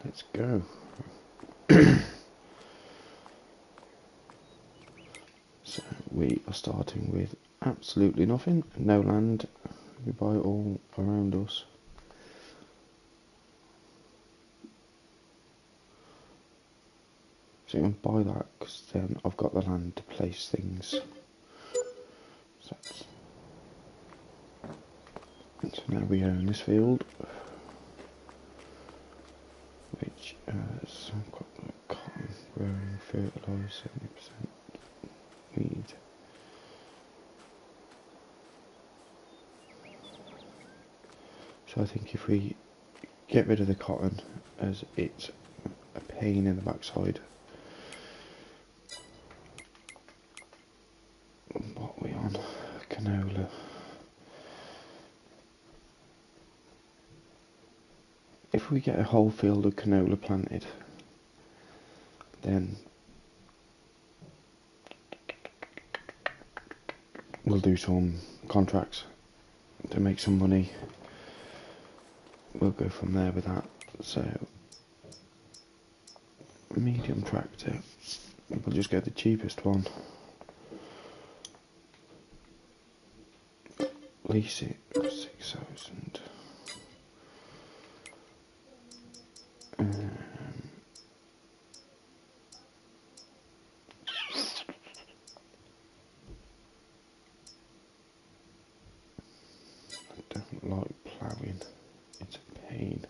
Let's go. So we are starting with absolutely nothing, no land. We buy it all around us. So I'm going to buy that because then I've got the land to place things. So now we own this field, which has got cotton growing, fertilised 70%, weed. So I think if we get rid of the cotton, as it's a pain in the backside. What are we on? Canola. If we get a whole field of canola planted, then we'll do some contracts to make some money. We'll go from there with that. So, medium tractor, we'll just get the cheapest one. Lease it for 6,000. I don't like ploughing, it's a pain.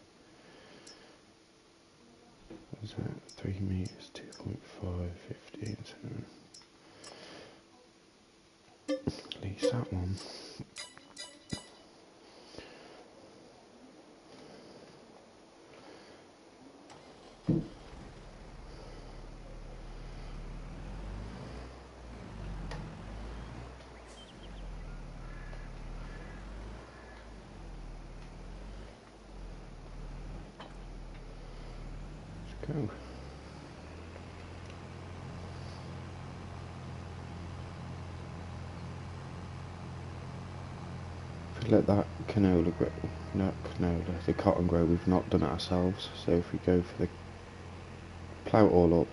What's that? 3 meters, 2.5, 15, 7. Lease that one. Let's go. If we let that canola grow, not canola, the cotton grow, we've not done it ourselves. So if we go for the plough it all up,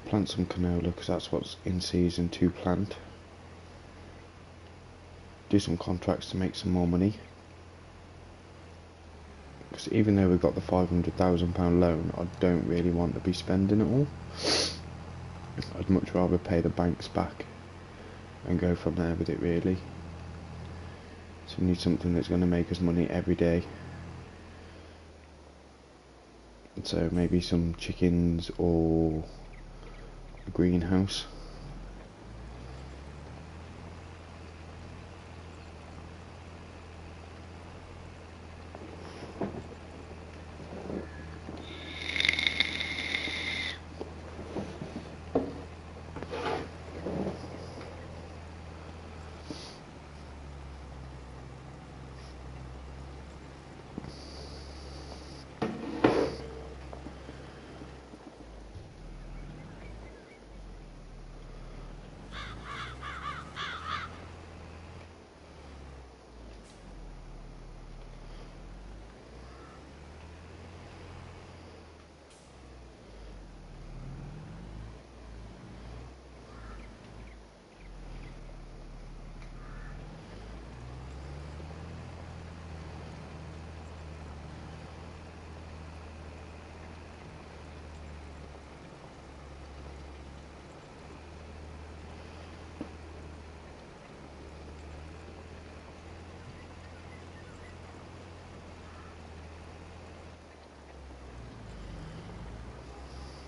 plant some canola because that's what's in season to plant. Do some contracts to make some more money. Because even though we've got the £500,000 loan, I don't really want to be spending it all. I'd much rather pay the banks back and go from there with it really. So we need something that's going to make us money every day. So maybe some chickens or a greenhouse.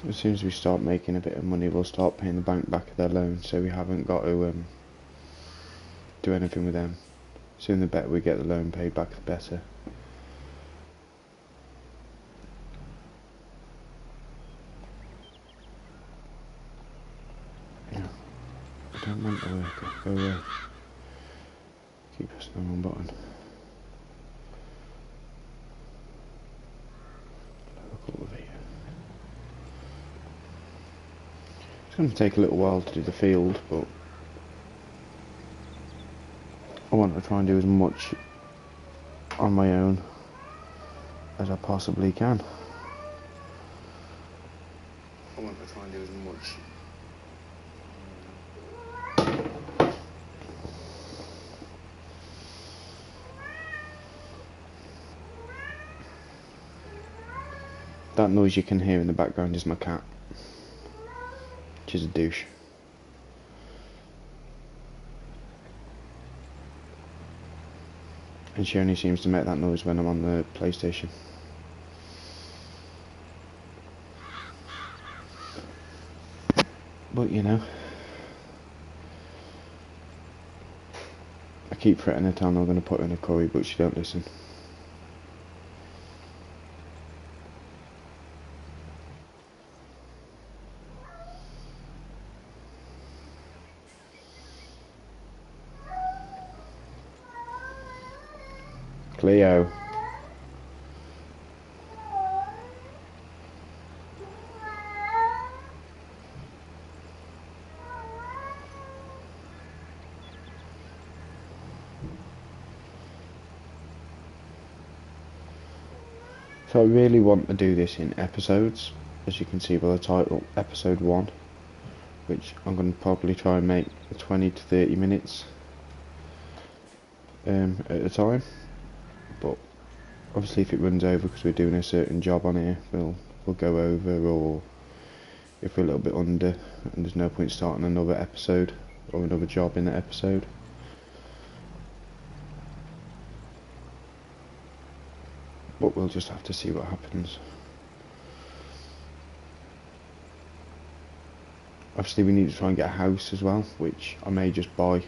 As soon as we start making a bit of money, we'll start paying the bank back their loan, so we haven't got to do anything with them. Soon the better we get the loan paid back, the better. Yeah, I don't want the worker. Go away. Keep pressing the wrong button. Local over here. It's going to take a little while to do the field, but I want to try and do as much on my own as I possibly can. I want to try and do as much. That noise you can hear in the background is my cat, which is a douche. And she only seems to make that noise when I'm on the PlayStation. But you know, I keep threatening her, telling her I'm going to put her in a curry, but she don't listen. Cleo. So I really want to do this in episodes, as you can see by the title, episode 1, which I'm going to probably try and make 20 to 30 minutes at a time. But obviously if it runs over because we're doing a certain job on here, we'll go over, or if we're a little bit under and there's no point starting another episode or another job in that episode. But we'll just have to see what happens. Obviously we need to try and get a house as well, which I may just buy,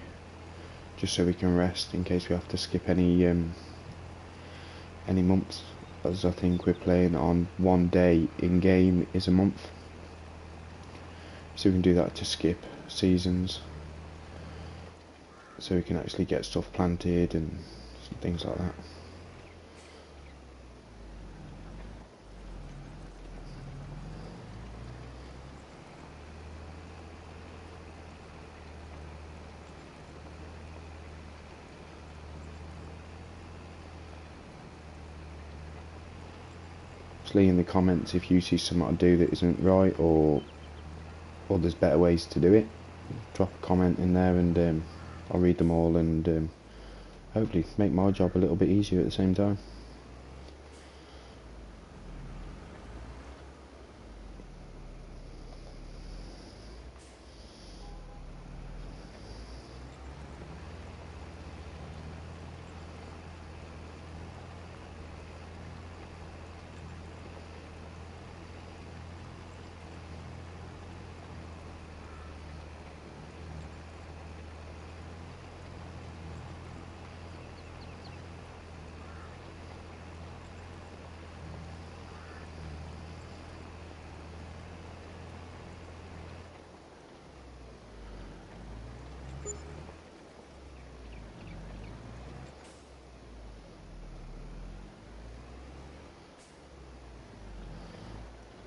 just so we can rest in case we have to skip any months, as I think we're playing on 1 day in game is a month, so we can do that to skip seasons, so we can actually get stuff planted and things like that. In the comments if you see something I do that isn't right, or there's better ways to do it, drop a comment in there, and I'll read them all, and hopefully make my job a little bit easier at the same time.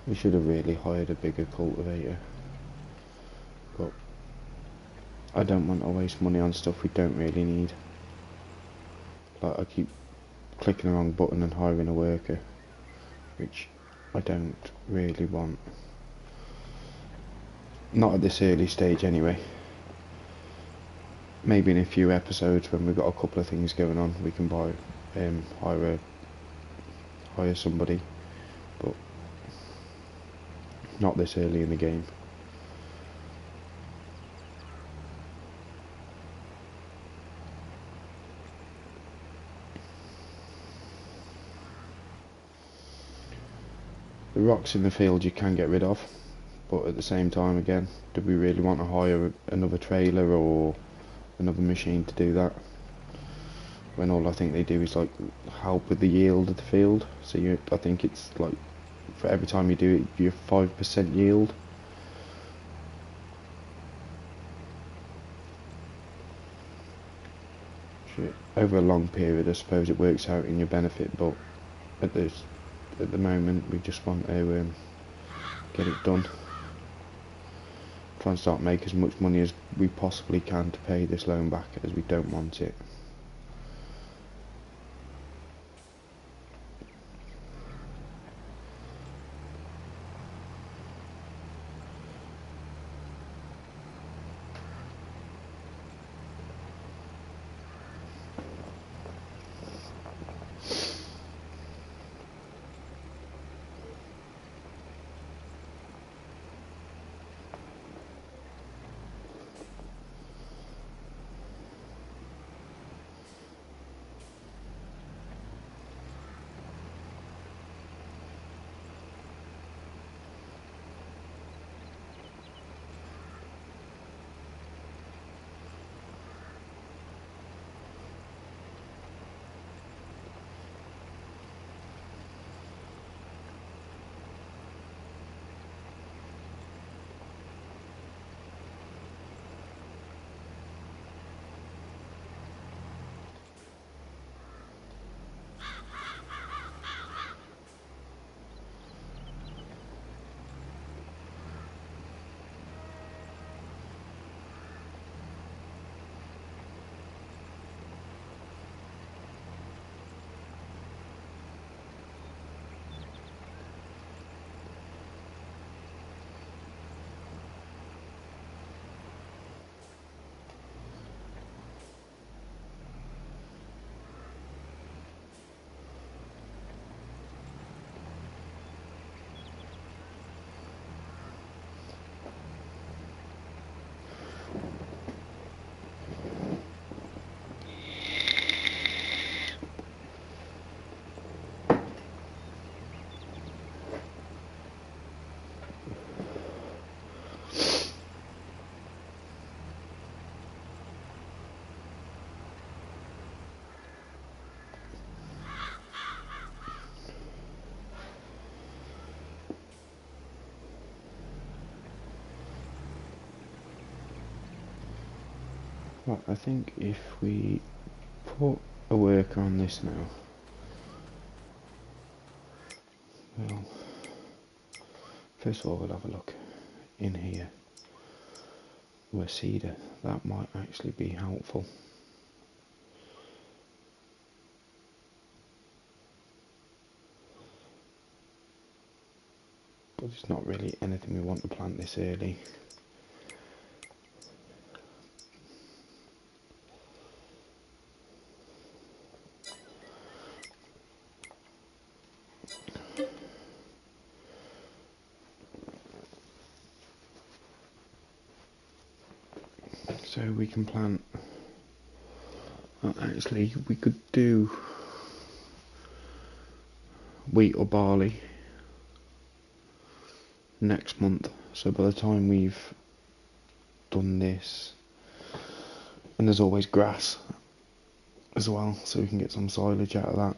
We should have really hired a bigger cultivator, but I don't want to waste money on stuff we don't really need. Like, I keep clicking the wrong button and hiring a worker, which I don't really want. Not at this early stage anyway. Maybe in a few episodes when we've got a couple of things going on, we can buy, hire somebody, but not this early in the game. The rocks in the field you can get rid of, but at the same time, again, do we really want to hire another trailer or another machine to do that, when all I think they do is like help with the yield of the field? So I think it's like for every time you do it, you're 5% yield. Over a long period, I suppose it works out in your benefit, but at the moment, we just want to get it done. Try and start make as much money as we possibly can to pay this loan back, as we don't want it. Right, I think if we put a worker on this now, well, first of all we'll have a look in here where cedar, that might actually be helpful. But it's not really anything we want to plant this early. So we can plant, actually we could do wheat or barley next month. So by the time we've done this, and there's always grass as well, so we can get some silage out of that.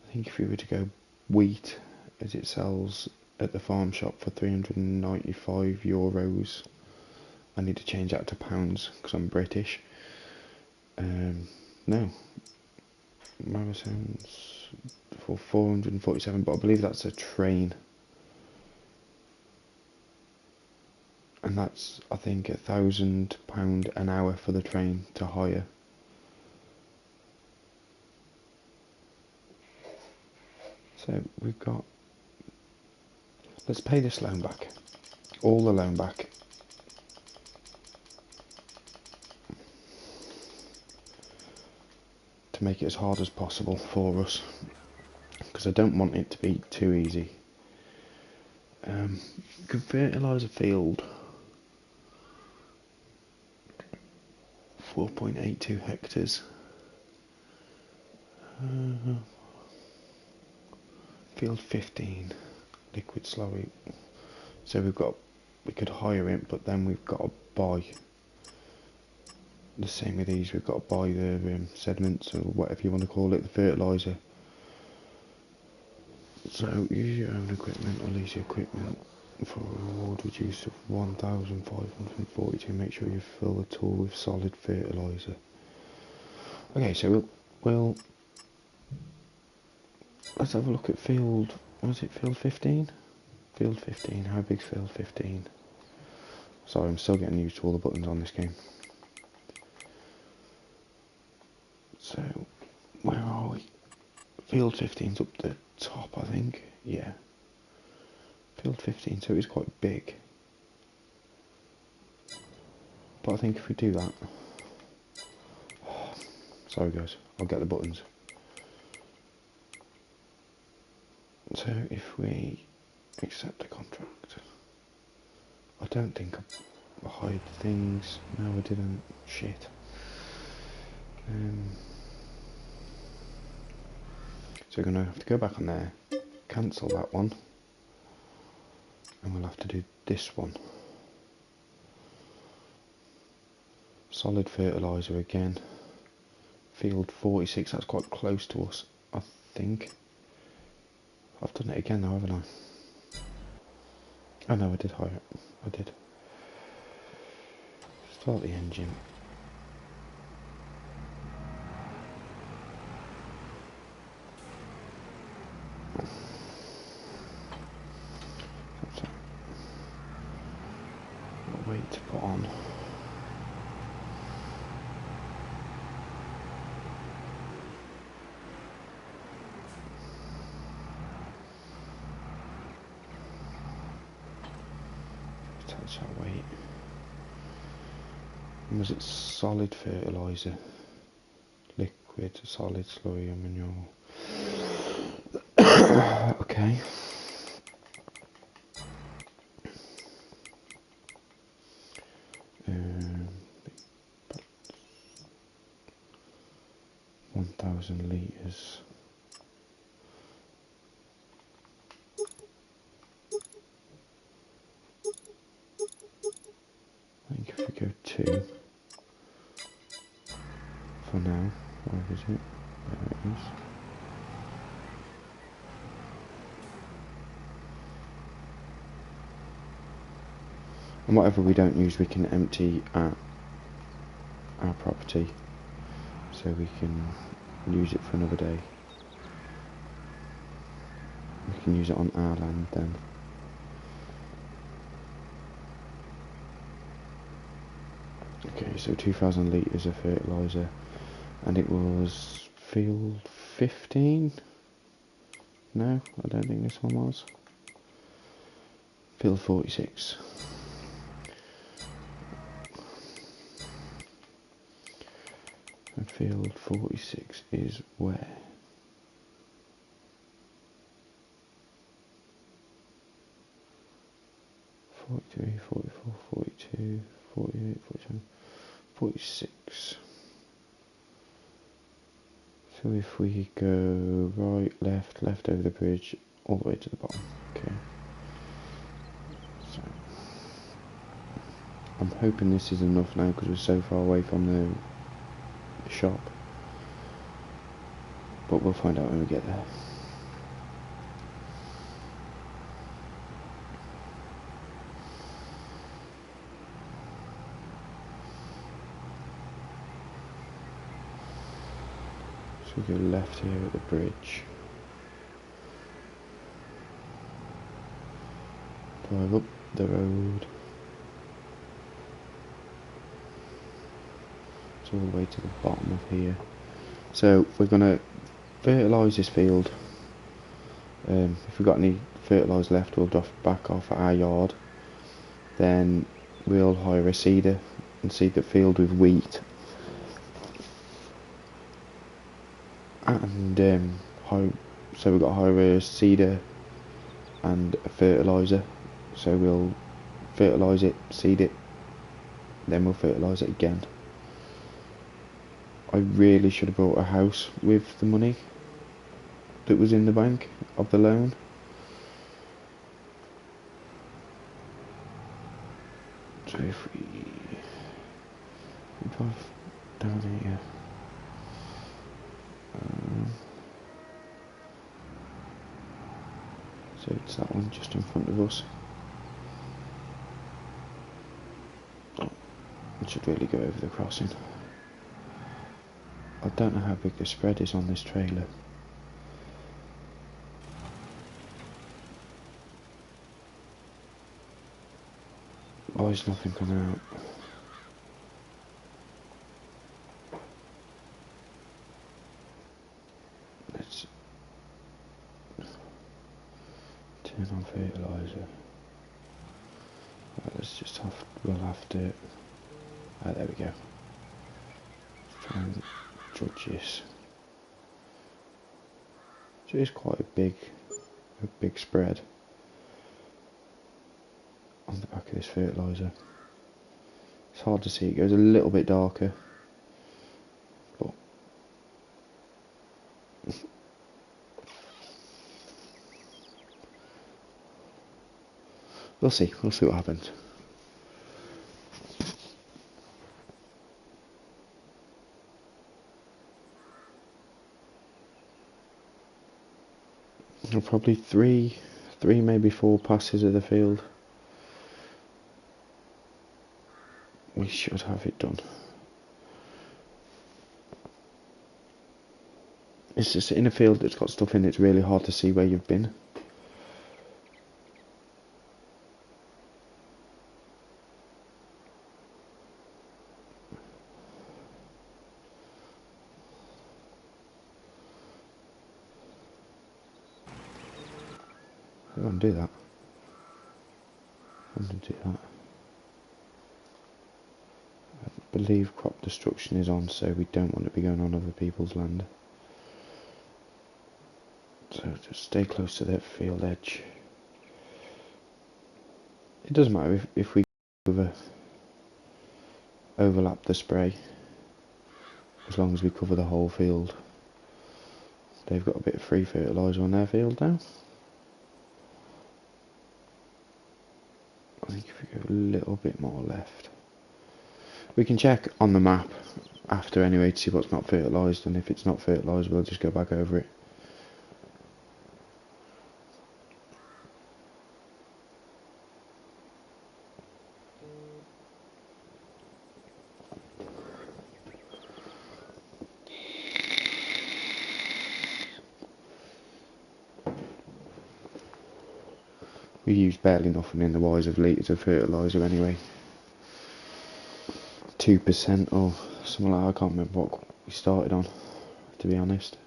I think if we were to go wheat, as it sells at the farm shop for €395, I need to change that to pounds because I'm British. No, Morrison's for 447, but I believe that's a train, and that's, I think, £1,000 an hour for the train to hire. So we've got, let's pay this loan back, all the loan back. To make it as hard as possible for us, because I don't want it to be too easy. Could fertilise a field 4.82 hectares. Field 15, liquid slurry. So we could hire it, but then we've got to buy. The same with these, we've got to buy the sediments or whatever you want to call it, the fertiliser. So use your own equipment or lease your equipment for a reward reduced of 1,542. Make sure you fill the tool with solid fertiliser. Okay, so we'll let's have a look at field, was it field 15? Field 15, how big's field 15? Sorry, I'm still getting used to all the buttons on this game. So, where are we? Field 15's up the top, I think. Yeah. Field 15, so it's quite big. But I think if we do that... Sorry guys, I'll get the buttons. So if we accept the contract... I don't think I hide things. No, I didn't. Shit. So we're going to have to go back on there, cancel that one, and we'll have to do this one. Solid fertiliser again. Field 46, that's quite close to us, I think. I've done it again though, haven't I? Oh no, I did hire it. I did. Start the engine. That's a weight to put on. Touch that weight. And was it solid fertiliser? Liquid, solid, slurry, and manure. Okay. Um, 1,000 litres. I think if we go 2, Where is it? There it is. And whatever we don't use, we can empty at our property, so we can use it for another day. We can use it on our land then. Okay, so 2,000 litres of fertiliser, and it was field 15? No, I don't think this one was. Field 46. And field 46 is where? Forty-three, 44, 42, 48, 47, 46. So if we go right, left over the bridge, all the way to the bottom. Okay. So I'm hoping this is enough now because we're so far away from the shop. But we'll find out when we get there. So we go left here at the bridge. Drive up the road. It's all the way to the bottom of here. So we're going to fertilise this field. If we've got any fertiliser left, we'll drop back off at our yard. Then we'll hire a seeder and seed the field with wheat. And so we've got to hire a seeder and a fertiliser. So we'll fertilise it, seed it, then we'll fertilise it again. I really should have bought a house with the money that was in the bank of the loan. So if we drive down here, so it's that one just in front of us. It should really go over the crossing. I don't know how big the spread is on this trailer. Why is nothing coming out? Let's turn on fertiliser. Right, let's just we'll have to. Ah, there we go. Let's try and judge this. So it's quite a big spread on the back of this fertiliser. It's hard to see, it goes a little bit darker, but we'll see what happens. Probably three, maybe 4 passes of the field. We should have it done. It's just in a field that's got stuff in it, it's really hard to see where you've been. I don't want to do that. I want to do that. I believe crop destruction is on, so we don't want to be going on other people's land. So just stay close to that field edge. It doesn't matter if we overlap the spray, as long as we cover the whole field. They've got a bit of free fertiliser on their field now. I think if we go a little bit more left. We can check on the map after anyway to see what's not fertilised, and if it's not fertilised we'll just go back over it. We use barely nothing in the wise of litres of fertiliser anyway. 2% or something like that. I can't remember what we started on, to be honest.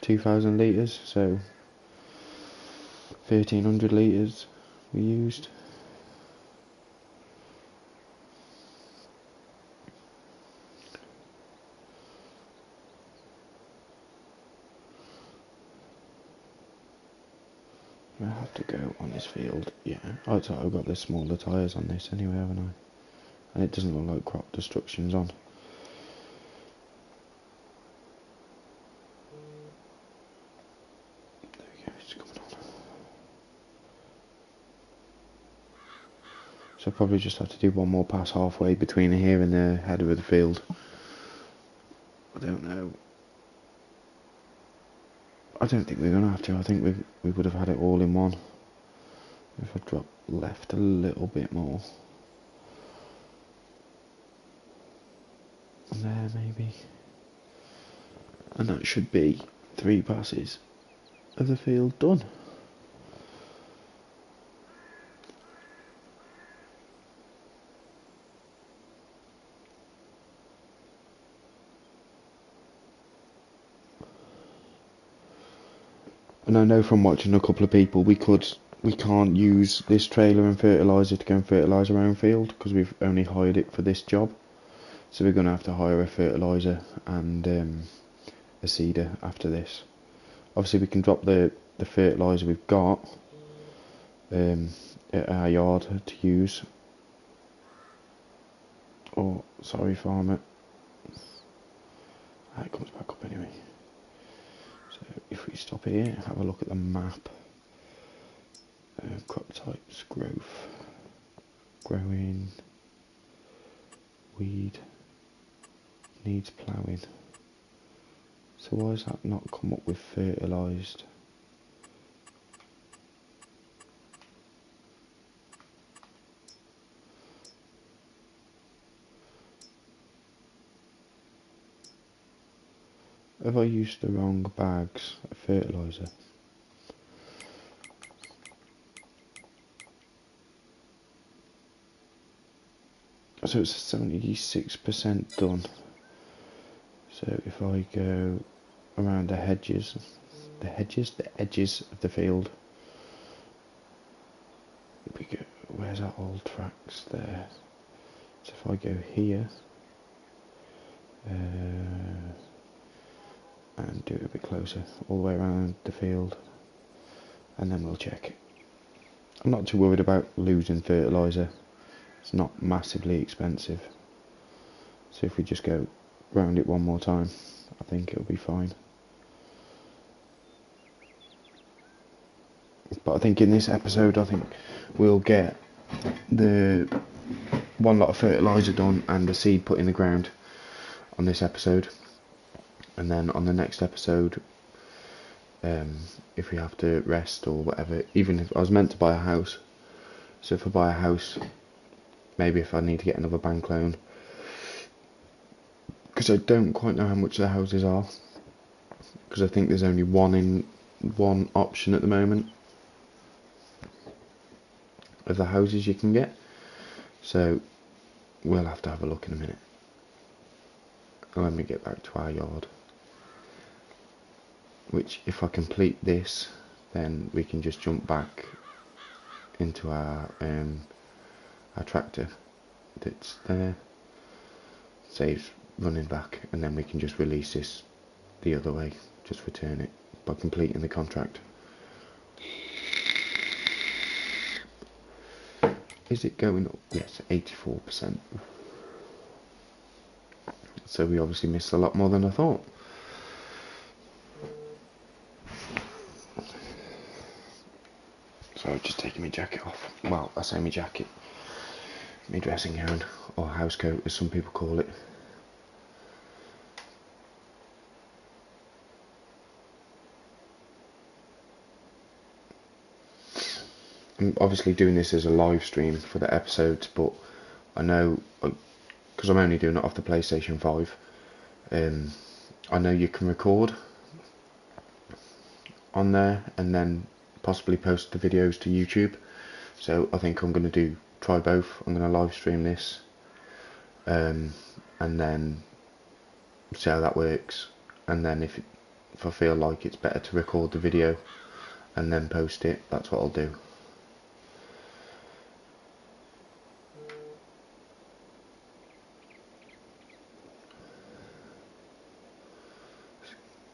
2,000 litres, so 1,300 litres we used. I have to go on this field, yeah. Oh, it's like I've got the smaller tyres on this anyway, haven't I? And it doesn't look like crop destruction's on. There we go, it's coming on. So I probably just have to do one more pass halfway between here and the header of the field. I don't know. I don't think we're going to have to. I think we would have had it all in one. If I drop left a little bit more. And there maybe. And that should be 3 passes of the field done. And I know from watching a couple of people we can't use this trailer and fertiliser to go and fertilise our own field because we've only hired it for this job. So we're going to have to hire a fertiliser and a seeder after this. Obviously we can drop the fertiliser we've got at our yard to use. Oh, sorry farmer. It comes back up anyway. So if we stop here, have a look at the map. Crop types, growth, growing, weed, needs ploughing. So why has that not come up with fertilised? Have I used the wrong bags of fertiliser? So it's 76% done. So if I go around the edges of the field, we go, where's our old tracks there? So if I go here, and do it a bit closer, all the way around the field, and then we'll check. I'm not too worried about losing fertiliser. It's not massively expensive. So if we just go round it one more time, I think it'll be fine. But I think in this episode, I think we'll get the one lot of fertiliser done and the seed put in the ground on this episode. And then on the next episode, if we have to rest or whatever, even if I was meant to buy a house, so if I buy a house, maybe if I need to get another bank loan, because I don't quite know how much the houses are, because I think there's only one option at the moment of the houses you can get, so we'll have to have a look in a minute. And when we get back to our yard, which if I complete this, then we can just jump back into our tractor that's there, saves running back, and then we can just release this the other way, just return it by completing the contract. Is it going up? Yes, 84%. So we obviously missed a lot more than I thought. So I've just taken my jacket off. Well, I say my jacket. my dressing gown, or house coat as some people call it. I'm obviously doing this as a live stream for the episodes, but I know, because I'm only doing it off the PlayStation 5, I know you can record on there and then possibly post the videos to YouTube. So I think I'm going to try both. I'm going to live stream this and then see how that works, and then if I feel like it's better to record the video and then post it, that's what I'll do.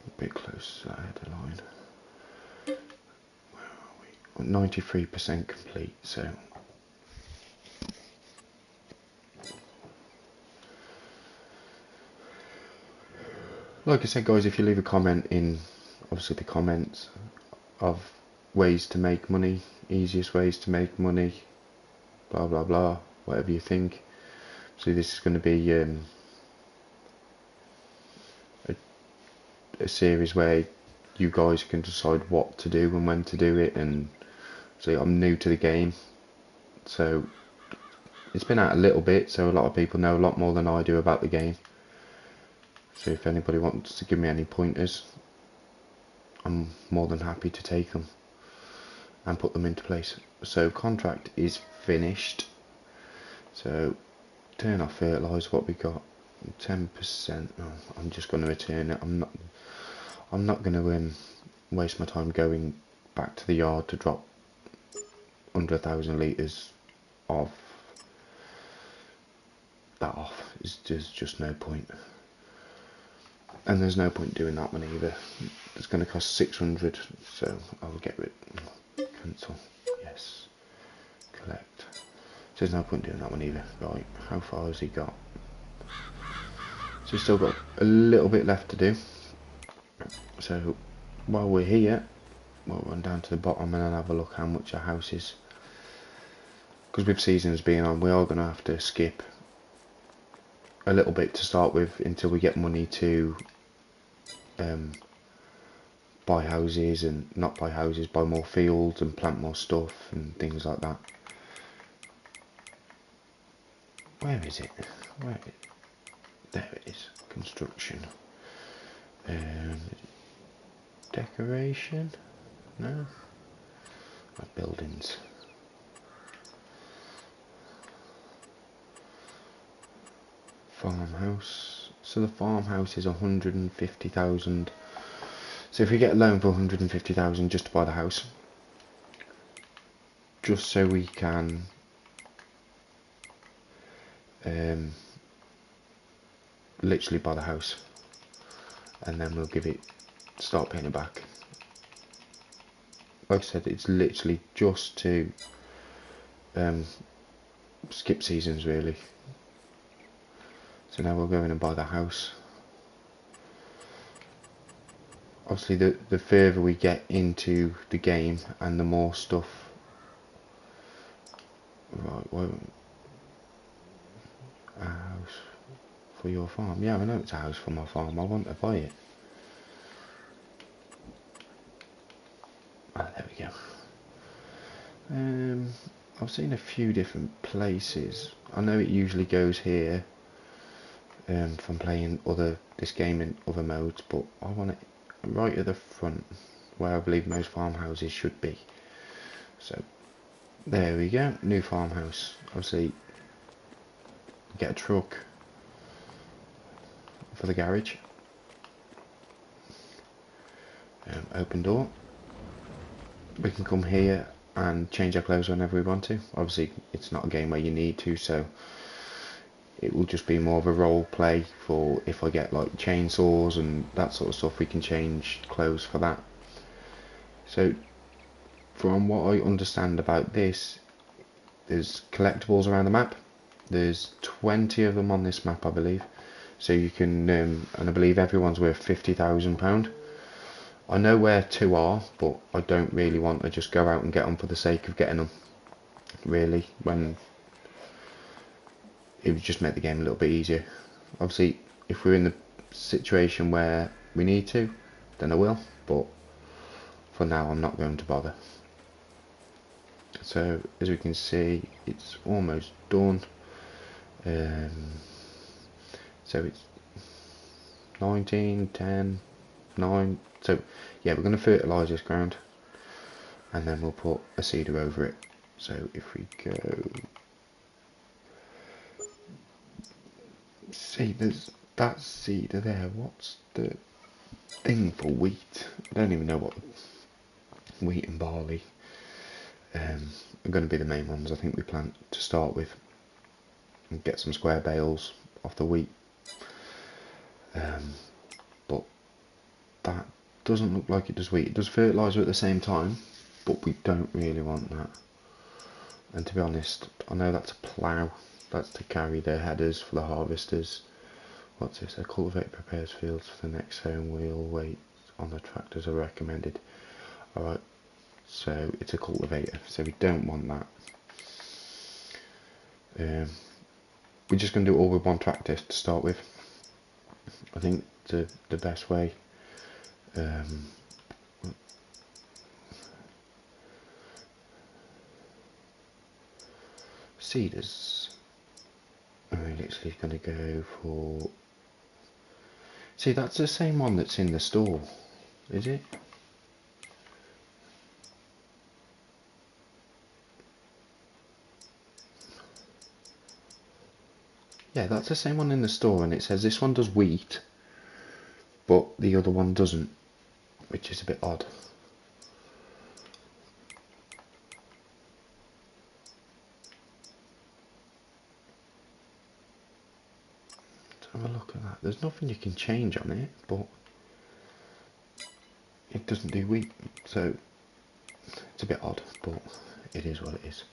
A bit close to that header line. Where are we? 93% complete, so like I said, guys, if you leave a comment in, obviously the comments of ways to make money, easiest ways to make money, blah blah blah, whatever you think. So this is going to be a series where you guys can decide what to do and when to do it. And so I'm new to the game, so it's been out a little bit, so a lot of people know a lot more than I do about the game. So if anybody wants to give me any pointers, I'm more than happy to take them and put them into place. So contract is finished. So turn off fertiliser. What we got? 10%. Oh, I'm just going to return it. I'm not going to waste my time going back to the yard to drop under 1,000 litres of that off. There's just no point. And there's no point doing that one either. It's going to cost 600, so I'll get rid. Cancel. Yes. Collect. So there's no point doing that one either. Right, how far has he got? So he's still got a little bit left to do. So while we're here, we'll run down to the bottom and then have a look how much our house is. Because with seasons being on, we are going to have to skip a little bit to start with until we get money to buy houses, and not buy houses, buy more fields and plant more stuff and things like that. Where is it? Where is it? There it is. Construction. Decoration? No. Buildings. Farmhouse. So the farmhouse is 150,000. So if we get a loan for 150,000 just to buy the house, just so we can literally buy the house, and then we'll start paying it back. Like I said, it's literally just to skip seasons really. So now we'll go in and buy the house. Obviously the further we get into the game and the more stuff. Right, well, a house for your farm. Yeah, I know it's a house for my farm. I want to buy it. Ah, there we go. I've seen a few different places. I know it usually goes here from playing this game in other modes, but I want it right at the front where I believe most farmhouses should be. So there we go, new farmhouse. Obviously get a truck for the garage. Open door. We can come here and change our clothes whenever we want to. Obviously it's not a game where you need to, so it will just be more of a role play for if I get like chainsaws and that sort of stuff, we can change clothes for that. So from what I understand about this, there's collectibles around the map. There's 20 of them on this map, I believe. So you can, and I believe everyone's worth £50,000. I know where 2 are, but I don't really want to just go out and get them for the sake of getting them, really, when it would just make the game a little bit easier. Obviously, if we're in the situation where we need to, then I will, but for now I'm not going to bother. So as we can see, it's almost done. So it's 19, 10, 9. So yeah, we're going to fertilise this ground, and then we'll put a seeder over it. So if we go, see, there's that seeder there. What's the thing for wheat? I don't even know what wheat and barley are going to be the main ones I think we plant to start with, and get some square bales off the wheat. But that doesn't look like it does wheat. It does fertiliser at the same time, but we don't really want that. And to be honest, I know that's a plough, that's to carry their headers for the harvesters. What's this? A cultivator prepares fields for the next home wheel weight on the tractors are recommended. Alright, so it's a cultivator, so we don't want that. We're just going to do it all with one tractor to start with. I think the best way. Seeders. I'm literally going to go for. See, that's the same one that's in the store, is it? Yeah, that's the same one in the store, and it says this one does wheat, but the other one doesn't, which is a bit odd. Let's have a look at that. There's nothing you can change on it, but it doesn't do wheat, so it's a bit odd, but it is what it is.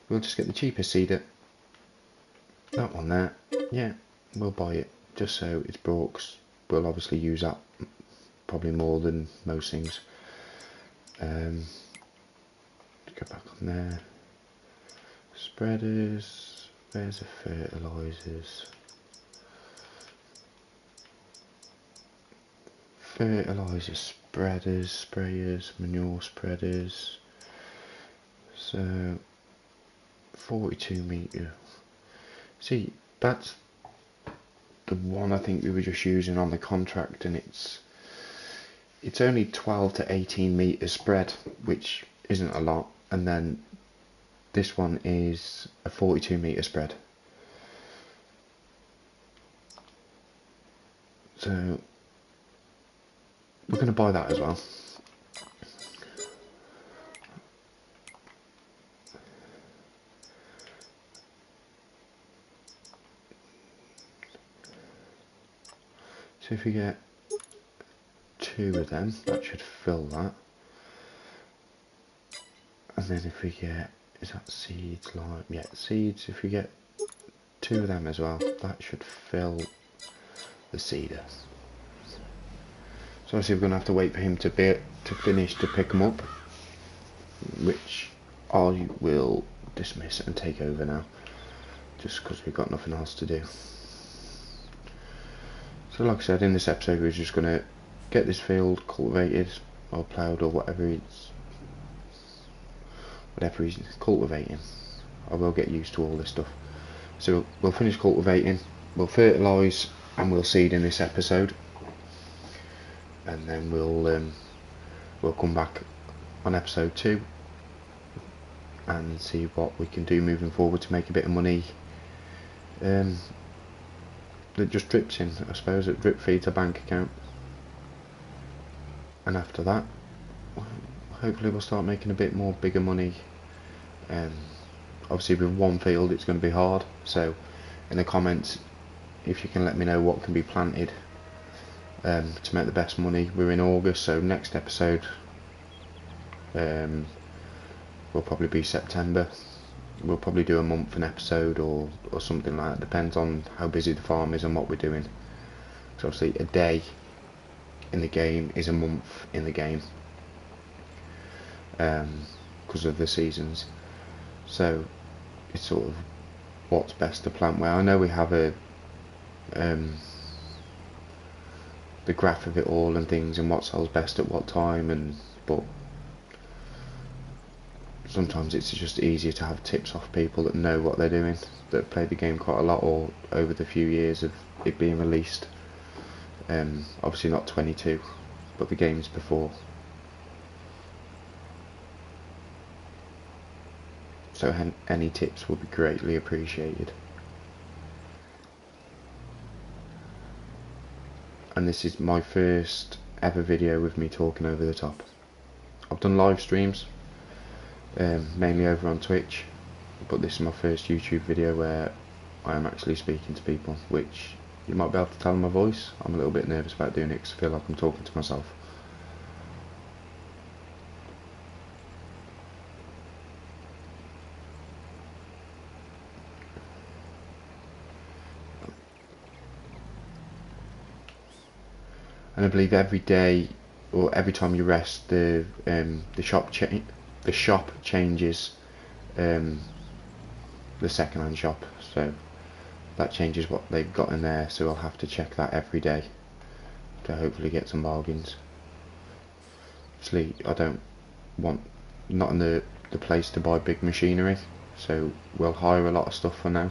We'll just get the cheapest seeder. That one there, yeah, we'll buy it, just so it's Brooks. We'll obviously use that probably more than most things. Go back on there. Spreaders, where's the fertilisers? Fertilisers, spreaders, sprayers, manure spreaders. So 42 metre. See, that's the one I think we were just using on the contract, and it's only 12 to 18 metres spread, which isn't a lot, and then this one is a 42 metre spread. So we're going to buy that as well. So if we get 2 of them, that should fill that. And then if we get, is that seeds, lime? Yeah, seeds, if we get 2 of them as well, that should fill the seeder. So obviously we're going to have to wait for him to finish to pick them up, which I will dismiss and take over now, just because we've got nothing else to do. So like I said, in this episode we're just going to get this field cultivated or ploughed or whatever he's cultivating. I will get used to all this stuff. So we'll finish cultivating, we'll fertilise and we'll seed in this episode, and then we'll come back on episode 2 and see what we can do moving forward to make a bit of money that just drips in, I suppose. It drip feeds a bank account, and after that hopefully we'll start making a bit more bigger money. Obviously with one field it's going to be hard, so in the comments if you can let me know what can be planted to make the best money. We're in August, so next episode will probably be September. We'll probably do a month an episode or something like that. Depends on how busy the farm is and what we're doing. So obviously a day in the game is a month in the game, because of the seasons. So it's sort of what's best to plant where. I know we have a the graph of it all and things, and what sells best at what time, but sometimes it's just easier to have tips off people that know what they're doing, that have played the game quite a lot, or over the few years of it being released. Obviously not 22, but the games before. So any tips would be greatly appreciated. And this is my first ever video with me talking over the top. I've done live streams, mainly over on Twitch, but this is my first YouTube video where I am actually speaking to people, which you might be able to tell in my voice. I'm a little bit nervous about doing it because I feel like I'm talking to myself. And I believe every day or every time you rest, the shop changes the second-hand shop, so that changes what they've got in there. So I'll have to check that every day to hopefully get some bargains. Obviously, I don't want not in the place to buy big machinery, so we'll hire a lot of stuff for now.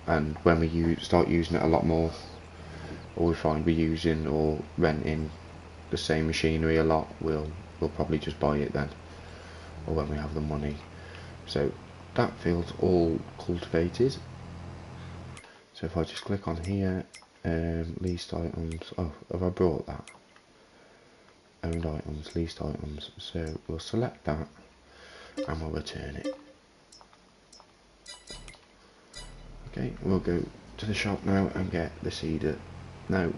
And when we start using it a lot more, or we find we're using or renting the same machinery a lot, we'll probably just buy it then, or when we have the money. So that field's all cultivated. So if I just click on here, leased items, oh, have I brought that? Owned items, leased items, so we'll select that and we'll return it. Okay, we'll go to the shop now and get the seeder. No,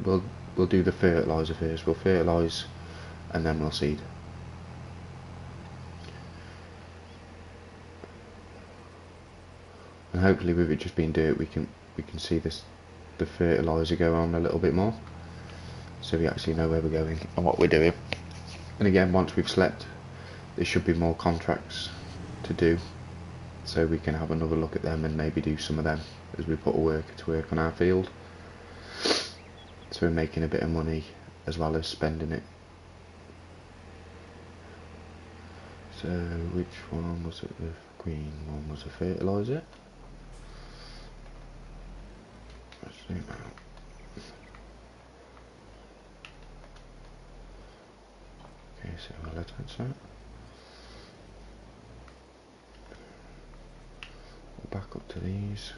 we'll do the fertiliser first. We'll fertilise and then we'll seed. And hopefully with it just being dirt, we can see the fertiliser go on a little bit more, so we actually know where we're going and what we're doing. And again, once we've slept, there should be more contracts to do, so we can have another look at them and maybe do some of them as we put a worker to work on our field. So we're making a bit of money as well as spending it. So which one was it? The green one was a fertiliser. Let's zoom out. Okay, so we'll attach that. We'll back up to these.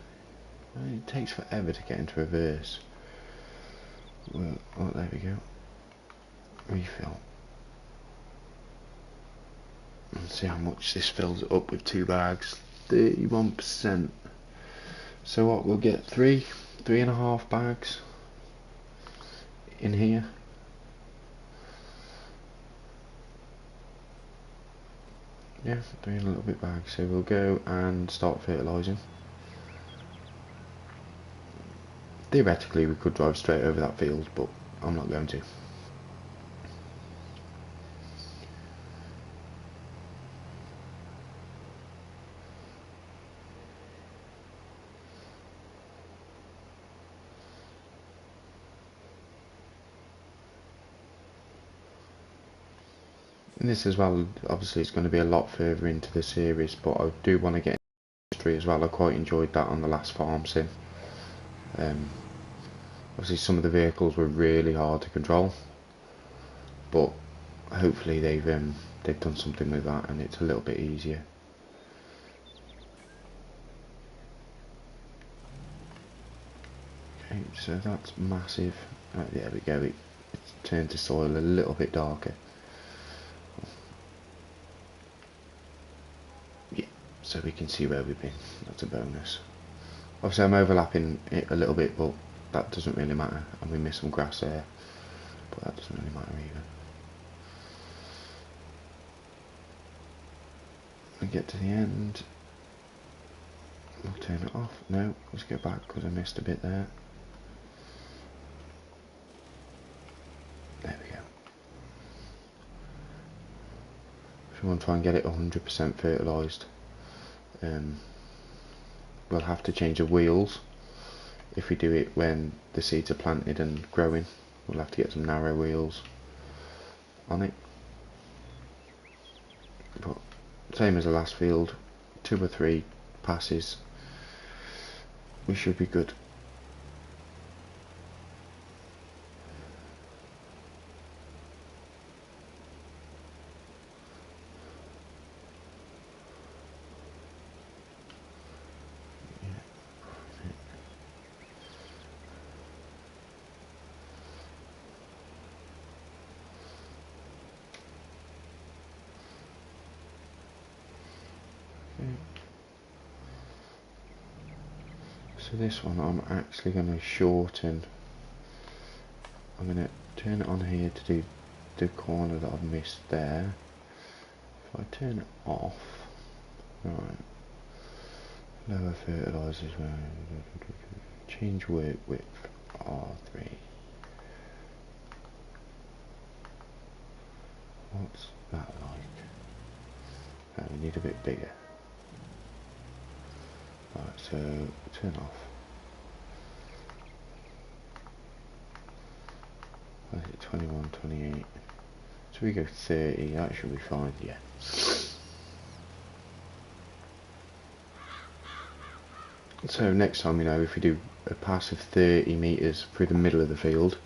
It takes forever to get into reverse. Well, oh, there we go. Refill. And see how much this fills it up with 2 bags. 31%. So what, we'll get 3.5 bags in here. Yeah, 3 and a little bit bags. So we'll go and start fertilising. Theoretically we could drive straight over that field, but I'm not going to. And this as well, obviously it's going to be a lot further into the series, but I do want to get into history as well. I quite enjoyed that on the last Farmsim. Obviously some of the vehicles were really hard to control, but hopefully they've done something with that and it's a little bit easier. Okay, so that's massive. There we go, it's turned the soil a little bit darker. Yeah, so we can see where we've been. That's a bonus. Obviously I'm overlapping it a little bit, but that doesn't really matter, and we missed some grass there, but that doesn't really matter either. We get to the end, we'll turn it off. No, let's go back because I missed a bit there. There we go. If you want to try and get it 100% fertilised, we'll have to change the wheels if we do it when the seeds are planted and growing. We'll have to get some narrow wheels on it. But same as the last field, 2 or 3 passes, we should be good. So this one I'm actually going to shorten. I'm going to turn it on here to do the corner that I've missed there. If I turn it off, right, lower fertilisers, change work width R3. What's that like? We need a bit bigger. Right, so turn off. What is it, 21, 28? So we go 30, that should be fine, yeah. So next time, if we do a pass of 30 metres through the middle of the field,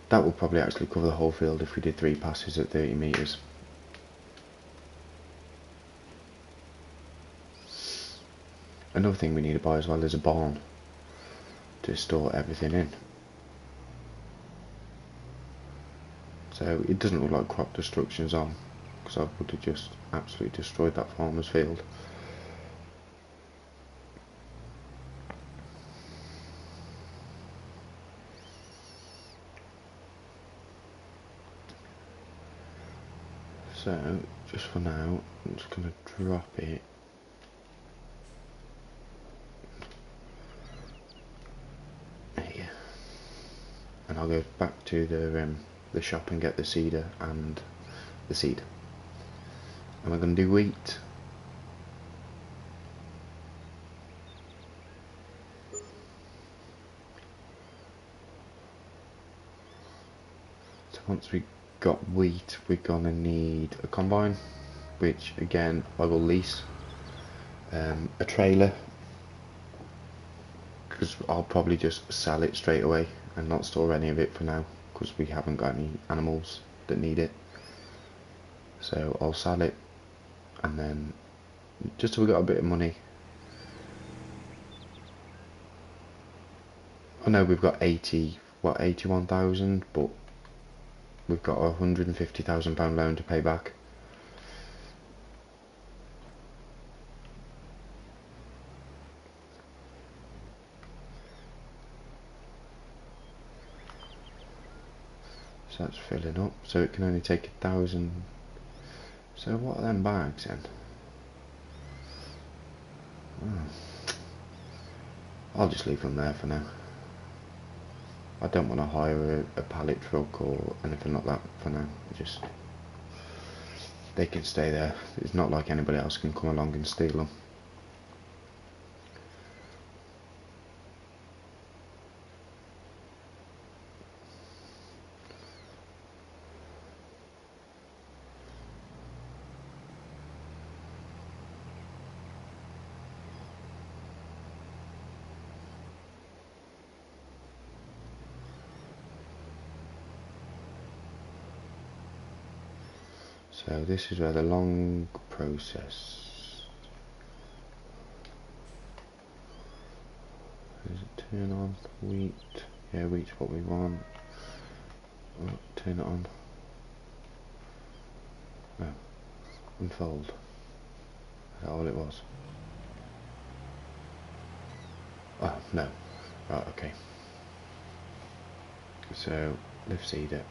that will probably actually cover the whole field if we did 3 passes at 30 metres. Another thing we need to buy as well is a barn to store everything in. So it doesn't look like crop destruction's on, because I would have just absolutely destroyed that farmer's field. So just for now, I'm just going to drop it. Here. And I'll go back to the shop and get the seeder and the seed. And we're going to do wheat. So once we got wheat, we're going to need a combine, which again I will lease, a trailer, because I'll probably just sell it straight away and not store any of it for now, because we haven't got any animals that need it. So I'll sell it, and then just so we got a bit of money. I know we've got 81,000, but we've got a £150,000 loan to pay back. So that's filling up, so it can only take 1,000. So what are them bags then? Oh. I'll just leave them there for now. I don't want to hire a pallet truck or anything like that for now. Just, they can stay there. It's not like anybody else can come along and steal them. So this is where the long process. Does it turn on wheat? Yeah, wheat's what we want. Oh, turn it on. No. Unfold. Is that all it was? Oh, no. Right, okay. So, lift seeder.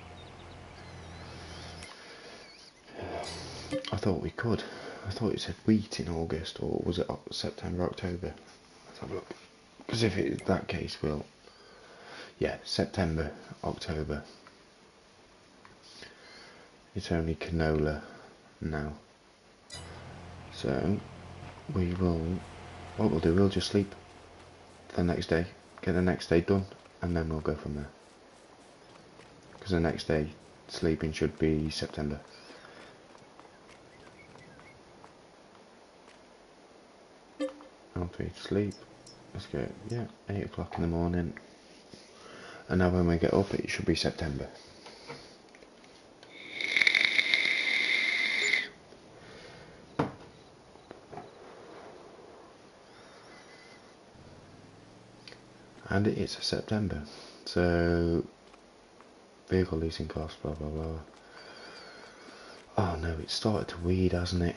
I thought we could. I thought it said wheat in August, or was it September, October? Let's have a look. Because if it's that case, we'll... Yeah, September, October. It's only canola now. So, we will what we'll do, we'll just sleep the next day, get the next day done, and then we'll go from there. Because the next day sleeping should be September. I'll be sleep. Let's go, yeah, 8 o'clock in the morning. And now when we get up, it should be September. And it is September. So, vehicle leasing costs, blah blah blah. Oh no, it's started to weed, hasn't it?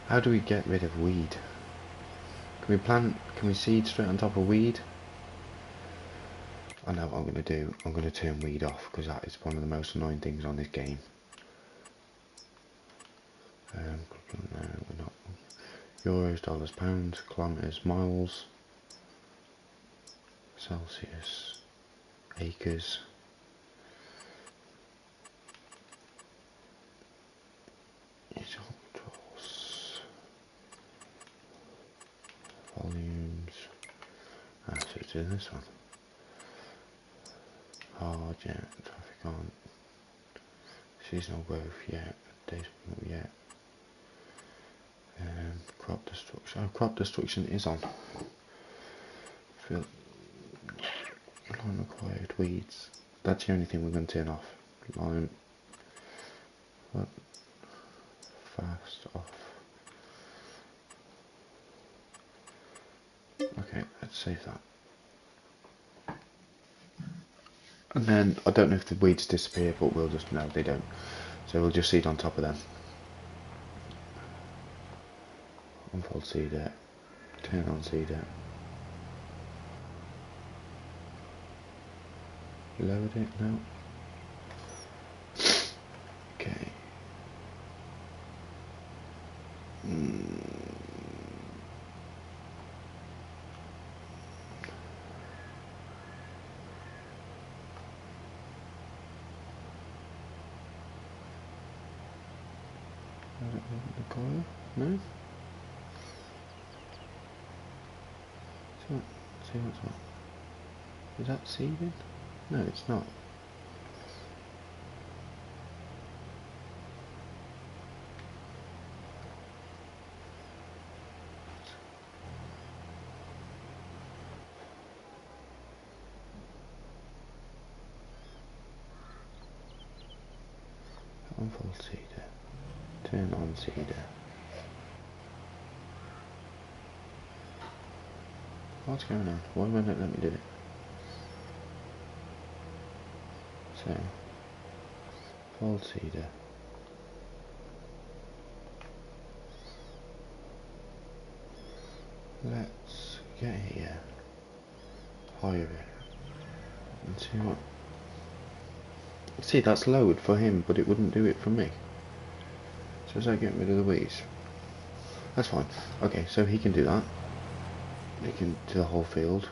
How do we get rid of weed? Can we seed straight on top of weed? I know what I'm going to do. I'm going to turn weed off because that is one of the most annoying things on this game. No, we're not. Euros, dollars, pounds, kilometres, miles, Celsius, acres. Volumes. So it's in this one. Hard, yeah. Traffic on. Seasonal growth, yeah. Days, yeah. Crop destruction. Oh, crop destruction is on. Unrequired weeds. That's the only thing we're going to turn off. Line. What? Fast off. Okay, let's save that. And then, I don't know if the weeds disappear, but we'll just, no, they don't. So we'll just seed on top of them. Unfold seeder. Turn on seeder. Load it now. Okay. The coil? No? See what's what? Is that seeding? No, it's not. Unfold seeder. Turn on seeder. What's going on? Why won't it let me do it? So, fold seeder. Let's get here, hire it, and see what. See, that's lowered for him, but it wouldn't do it for me. So as I get rid of the weeds, that's fine. Okay, so he can do that. He can do the whole field.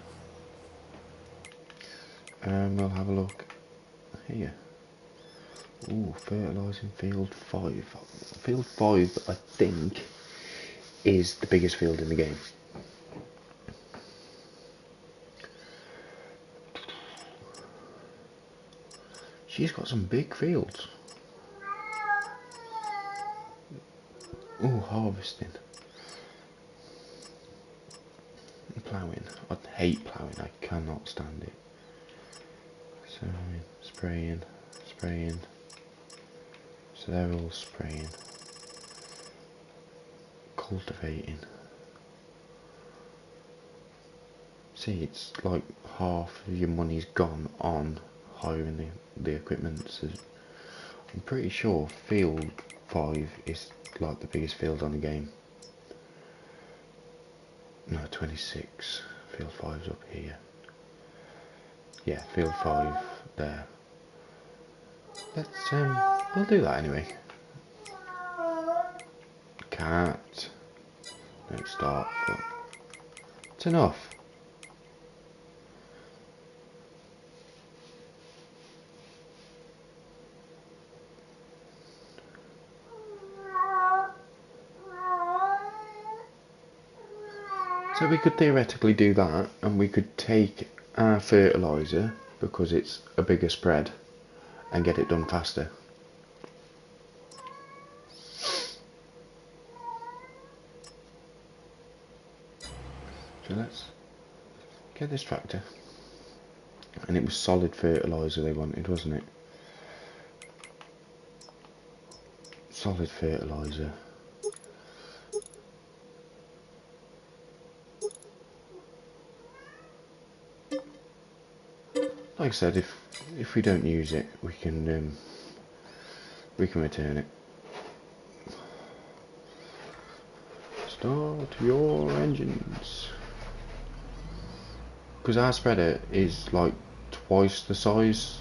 And we'll have a look here. Ooh, fertilising field 5. Field 5, I think, is the biggest field in the game. She's got some big fields. Ooh, harvesting. Ploughing. I hate ploughing, I cannot stand it. So, spraying. So they're all spraying. Cultivating. See, it's like half of your money's gone on hiring the equipment. So I'm pretty sure field 5 is like the biggest field on the game. No, 26. Field 5's up here. Yeah, field 5 there. Let's we'll do that anyway. Cat. No, start. But it's enough. So we could theoretically do that, and we could take our fertiliser, because it's a bigger spread, and get it done faster. So let's get this tractor. And it was solid fertiliser they wanted, wasn't it? Solid fertiliser. Like I said, if we don't use it, we can return it. Start your engines. Because our spreader is like twice the size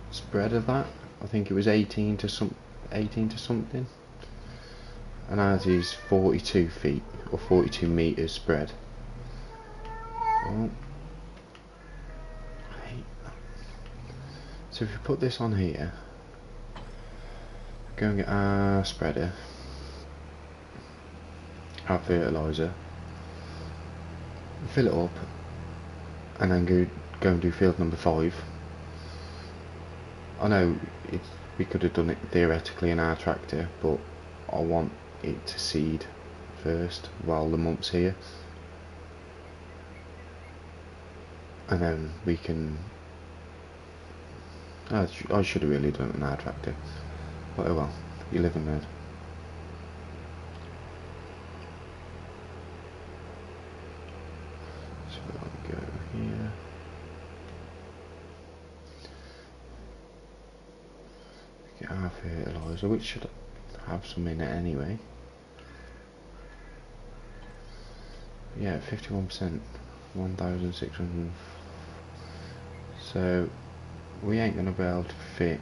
spread of that. I think it was 18 to something, and ours is 42 feet or 42 meters spread. Oh, I hate that. So if we put this on here, go and get our spreader, our fertiliser, fill it up, and then go and do field number 5. I know we could have done it theoretically in our tractor, but I want it to seed first while the monk's here, and then we can. I should have really done it in our tractor, but oh well, you live and learn. So I'll go here. Get our fertiliser, which should have some in it anyway. Yeah, 51%, 1,600. So we ain't gonna be able to fit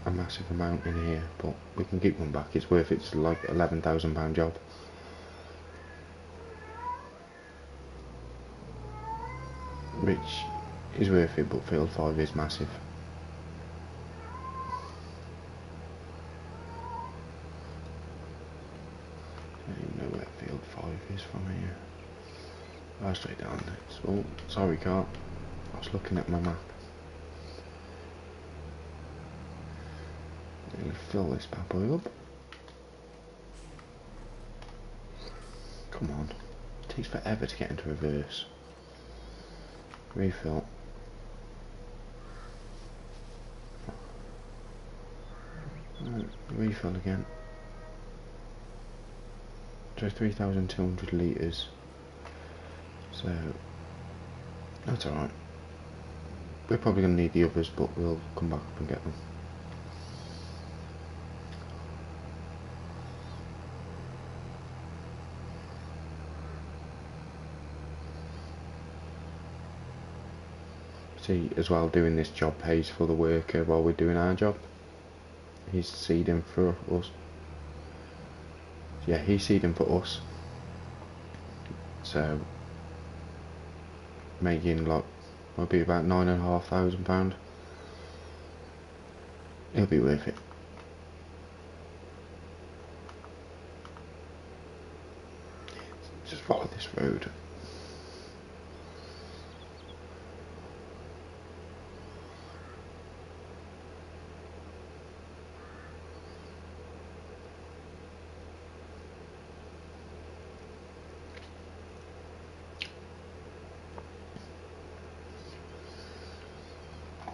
a massive amount in here, but we can keep one back. It's worth it. It's like £11,000 job. Which is worth it, but field 5 is massive. I don't even know where field 5 is from here. Oh, straight down. Oh, sorry, car. I was looking at my map. I'm going to fill this bad boy up. Come on. It takes forever to get into reverse. Refill. Right, refill again. So 3,200 litres. So that's alright. We're probably going to need the others, but we'll come back up and get them. See, as well, doing this job pays for the worker while we're doing our job. He's seeding for us. Yeah, he's seeding for us. So making like, will be about £9,500. It'll be worth it. Just follow this road.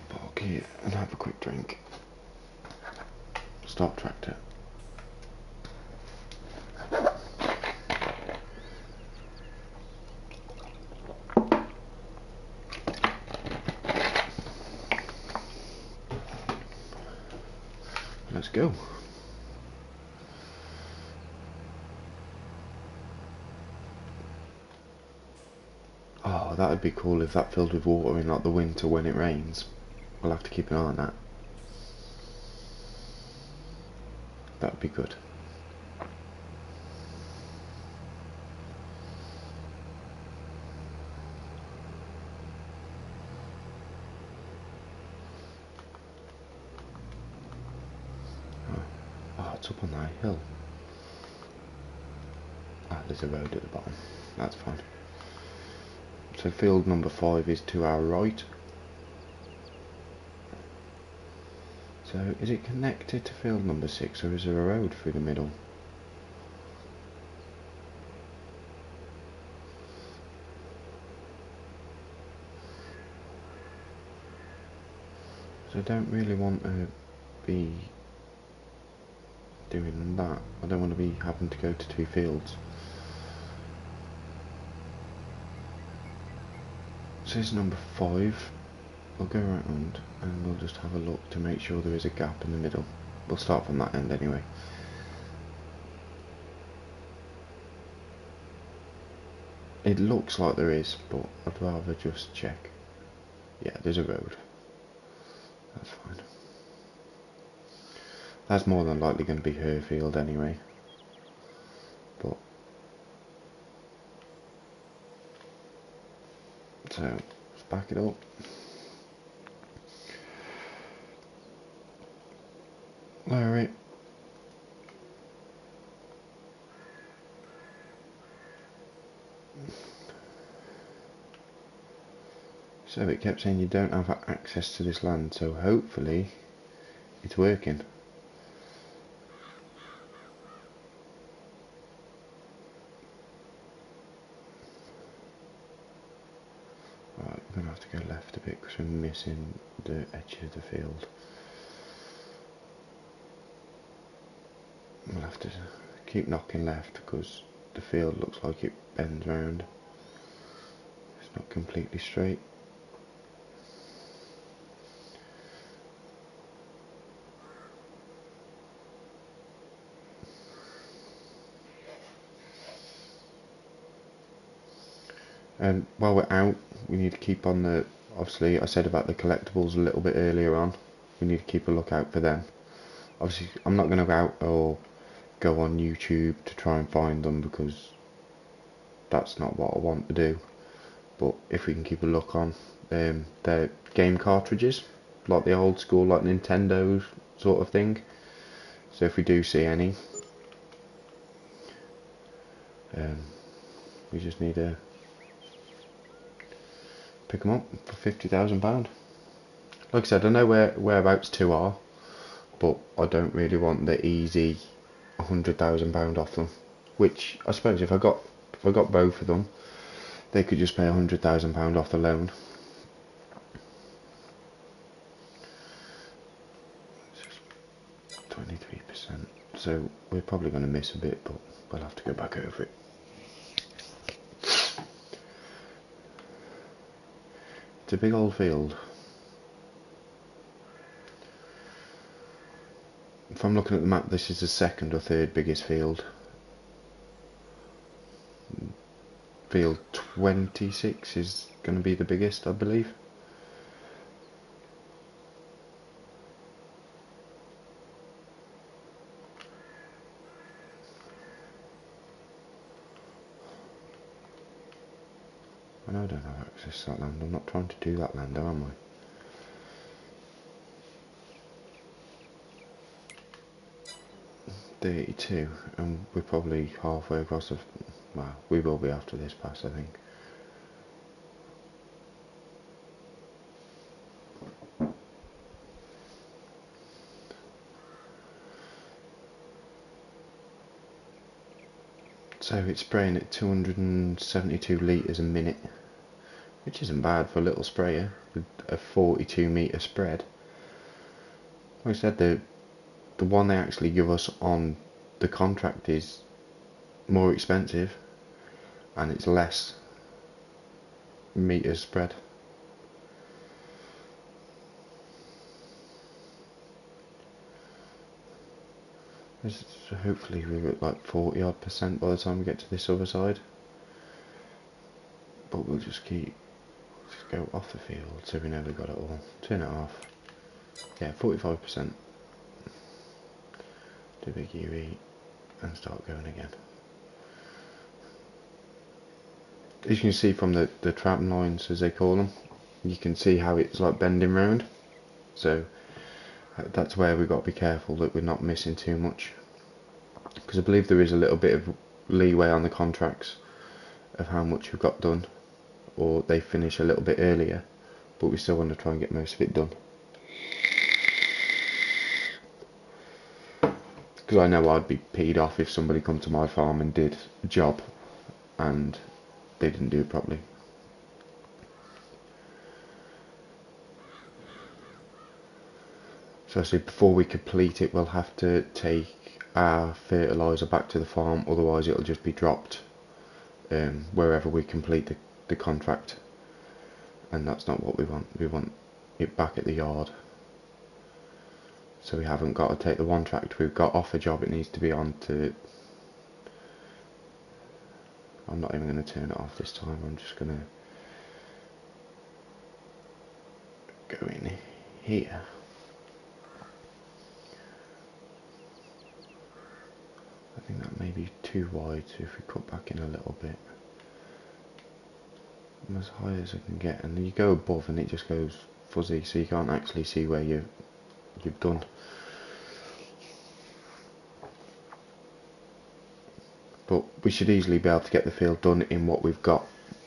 Park here and have a quick drink. Stop tractor. Let's go. Oh, that would be cool if that filled with water in like the winter when it rains. We'll have to keep an eye on that. That would be good. Oh, it's up on that hill. there's a road at the bottom. That's fine. So field number 5 is to our right. So is it connected to field number 6, or is there a road through the middle? So I don't really want to be doing that. I don't want to be having to go to 2 fields. So this is number 5. We'll go around and we'll just have a look to make sure there is a gap in the middle. We'll start from that end anyway. It looks like there is, but I'd rather just check. Yeah, there's a road. That's fine. That's more than likely going to be her field anyway. But so let's back it up. Lower it. So it kept saying you don't have access to this land, so hopefully it's working. Right, we're going to have to go left a bit because we're missing the edge of the field. We'll have to keep knocking left because the field looks like it bends round. It's not completely straight. And while we're out, we need to keep on the, obviously I said about the collectibles a little bit earlier on, we need to keep a lookout for them. Obviously I'm not going to go out or go on YouTube to try and find them because that's not what I want to do. But if we can keep a look on, they're game cartridges, like the old school, like Nintendo sort of thing. So if we do see any, we just need to pick them up for £50,000. Like I said, I know whereabouts 2 are, but I don't really want the easy £100,000 off them. Which I suppose if I got both of them, they could just pay £100,000 off the loan. It's just 23%. So we're probably going to miss a bit, but we'll have to go back over it. It's a big old field. If I'm looking at the map, this is the 2nd or 3rd biggest field. Field 26 is going to be the biggest, I believe. I know I don't have access to that land. I'm not trying to do that land, am I? .32, and we're probably halfway across the... Well, we will be after this pass, I think. So it's spraying at 272 litres a minute, which isn't bad for a little sprayer with a 42 metre spread. Like I said, the one they actually give us on the contract is more expensive and it's less metres spread. So hopefully we're at like 40 odd % by the time we get to this other side. But we'll just go off the field so we never got it all. Turn it off. Yeah, 45%. Do big UE and start going again. As you can see from the tram lines, as they call them, you can see how it's like bending round. So that's where we've got to be careful that we're not missing too much. Because I believe there is a little bit of leeway on the contracts of how much we've got done, or they finish a little bit earlier, but we still want to try and get most of it done. Because I know I'd be peed off if somebody come to my farm and did a job and they didn't do it properly. So I said before we complete it, we'll have to take our fertiliser back to the farm, otherwise it'll just be dropped wherever we complete the contract, and that's not what we want. We want it back at the yard, so we haven't got to take the one tractor we've got off a job it needs to be on to. I'm not even going to turn it off this time. I'm just going to go in here. I think that may be too wide, so if we cut back in a little bit. I'm as high as I can get, and you go above and it just goes fuzzy, so you can't actually see where you've done. But we should easily be able to get the field done in what we've got.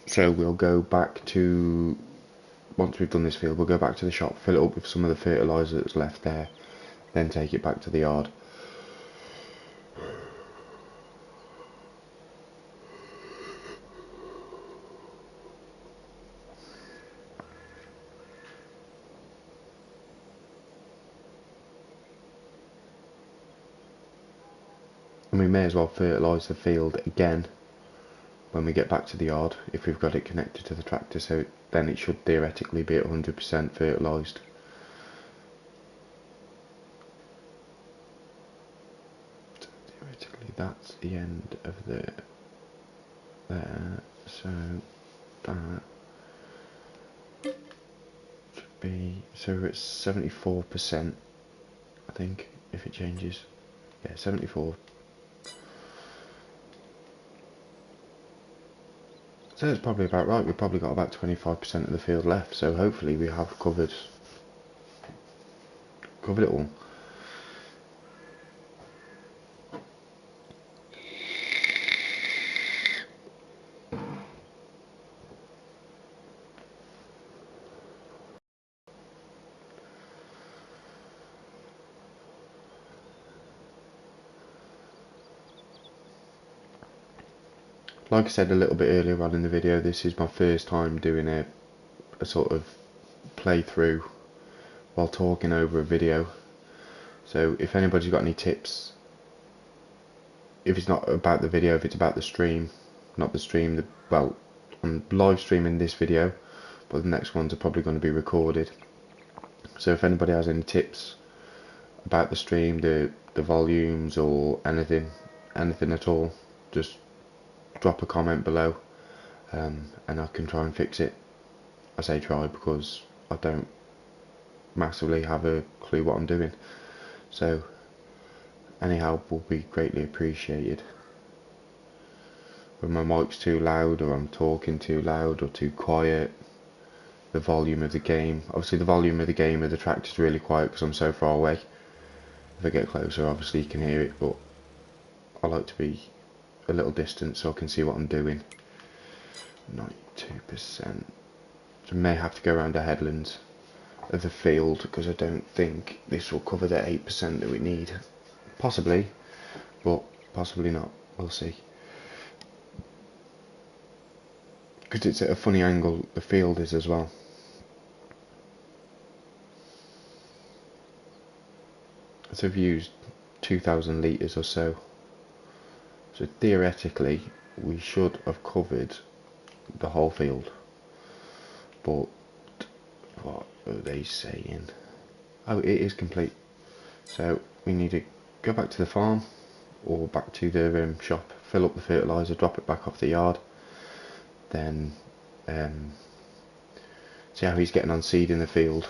So we'll go back to, once we've done this field, we'll go back to the shop, fill it up with some of the fertiliser that's left there, then take it back to the yard. And we may as well fertilise the field again when we get back to the yard if we've got it connected to the tractor, so then it should theoretically be at 100% fertilised. Theoretically that's the end of there, so that should be, so we're at 74% I think, if it changes. Yeah, 74. So that's probably about right. We've probably got about 25% of the field left, so hopefully we have covered it all. Like I said a little bit earlier on in the video, this is my first time doing a sort of playthrough while talking over a video. So if anybody's got any tips, if it's not about the video, if it's about the stream, not the stream, well, I'm live streaming this video, but the next ones are probably going to be recorded. So if anybody has any tips about the stream, the volumes, or anything at all, just drop a comment below, and I can try and fix it. I say try because I don't massively have a clue what I'm doing, so any help will be greatly appreciated. When my mic's too loud, or I'm talking too loud or too quiet, the volume of the game, obviously the volume of the game of the tractor is really quiet because I'm so far away. If I get closer, obviously you can hear it, but I like to be a little distant so I can see what I'm doing. 92%. So I may have to go around the headlands of the field because I don't think this will cover the 8% that we need. Possibly, but possibly not. We'll see. Because it's at a funny angle, the field is as well. So I've used 2,000 litres or so. So theoretically, we should have covered the whole field. But what are they saying? Oh, it is complete. So we need to go back to the farm or back to the shop, fill up the fertiliser, drop it back off the yard, then see how he's getting on seeding the field,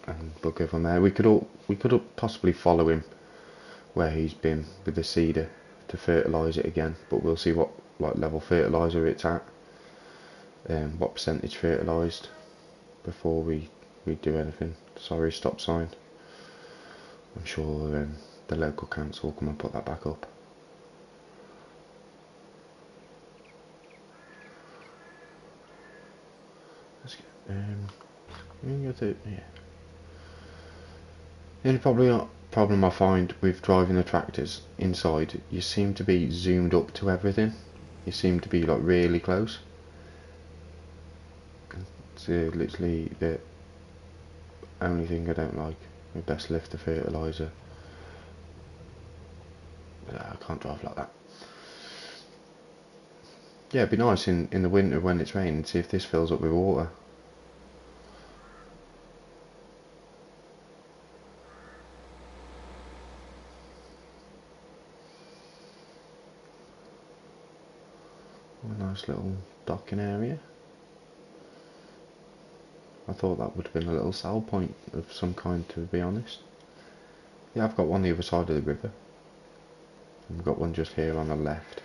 and we'll go from there. We could possibly follow him where he's been with the seeder to fertilise it again, but we'll see what level fertiliser it's at, what percentage fertilised before we do anything. Sorry, stop sign. I'm sure the local council come and put that back up. Let's get, we can go through, yeah. The only problem I find with driving the tractors inside, you seem to be zoomed up to everything. You seem to be like really close. It's literally the only thing I don't like. We best lift the fertiliser. I can't drive like that. Yeah, it'd be nice in the winter when it's raining, see if this fills up with water. A nice little docking area. I thought that would have been a little sell point of some kind, to be honest. Yeah, I've got one the other side of the river. I've got one just here on the left.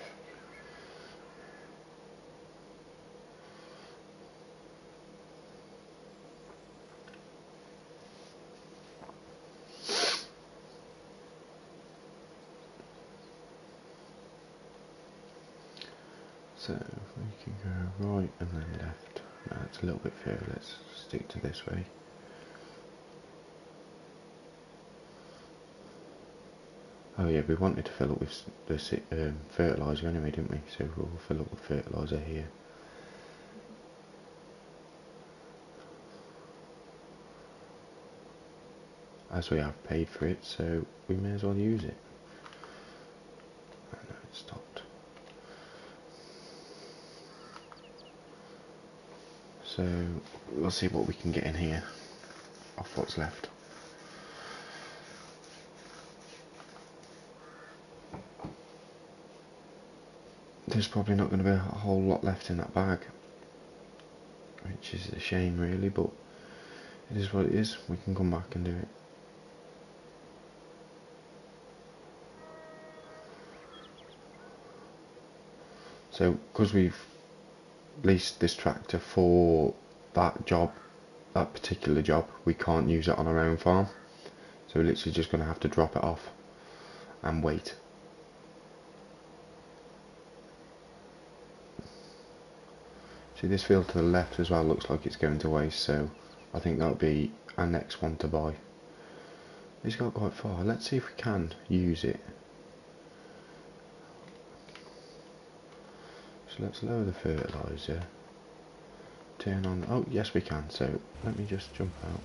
So we can go right and then left. No, it's a little bit further. Let's stick to this way. Oh yeah, we wanted to fill up with the fertiliser anyway, didn't we? So we'll fill up with fertiliser here. As we have paid for it, so we may as well use it. Oh no, it stopped. So we'll see what we can get in here off what's left. There's probably not going to be a whole lot left in that bag, which is a shame really, but it is what it is. We can come back and do it. So because we've leased this tractor for that job, that particular job, we can't use it on our own farm, so we're literally just going to have to drop it off and wait. See, this field to the left as well looks like it's going to waste, so I think that'll be our next one to buy. It's got quite far. Let's see if we can use it. So let's lower the fertiliser. Turn on. Oh yes, we can. So let me just jump out.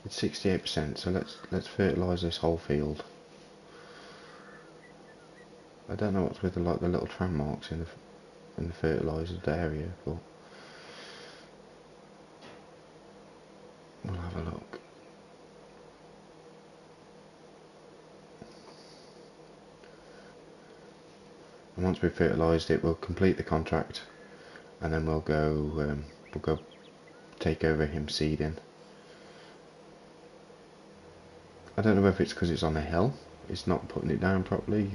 It's 68%. So let's fertilise this whole field. I don't know what's with the little tram marks in the fertilised area, but we'll have a look. And once we've fertilised it, we'll complete the contract, and then we'll go take over him seeding. I don't know if it's because it's on a hill, it's not putting it down properly,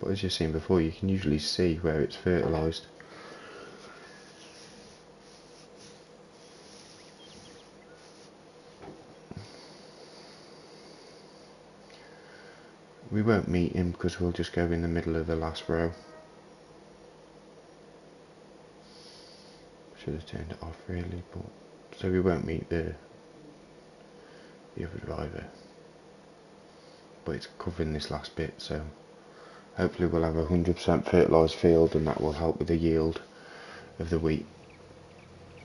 but as you've seen before, you can usually see where it's fertilised. We won't meet him because we'll just go in the middle of the last row. Should have turned it off really, but so we won't meet the other driver. But it's covering this last bit, so hopefully we'll have a 100% fertilised field, and that will help with the yield of the wheat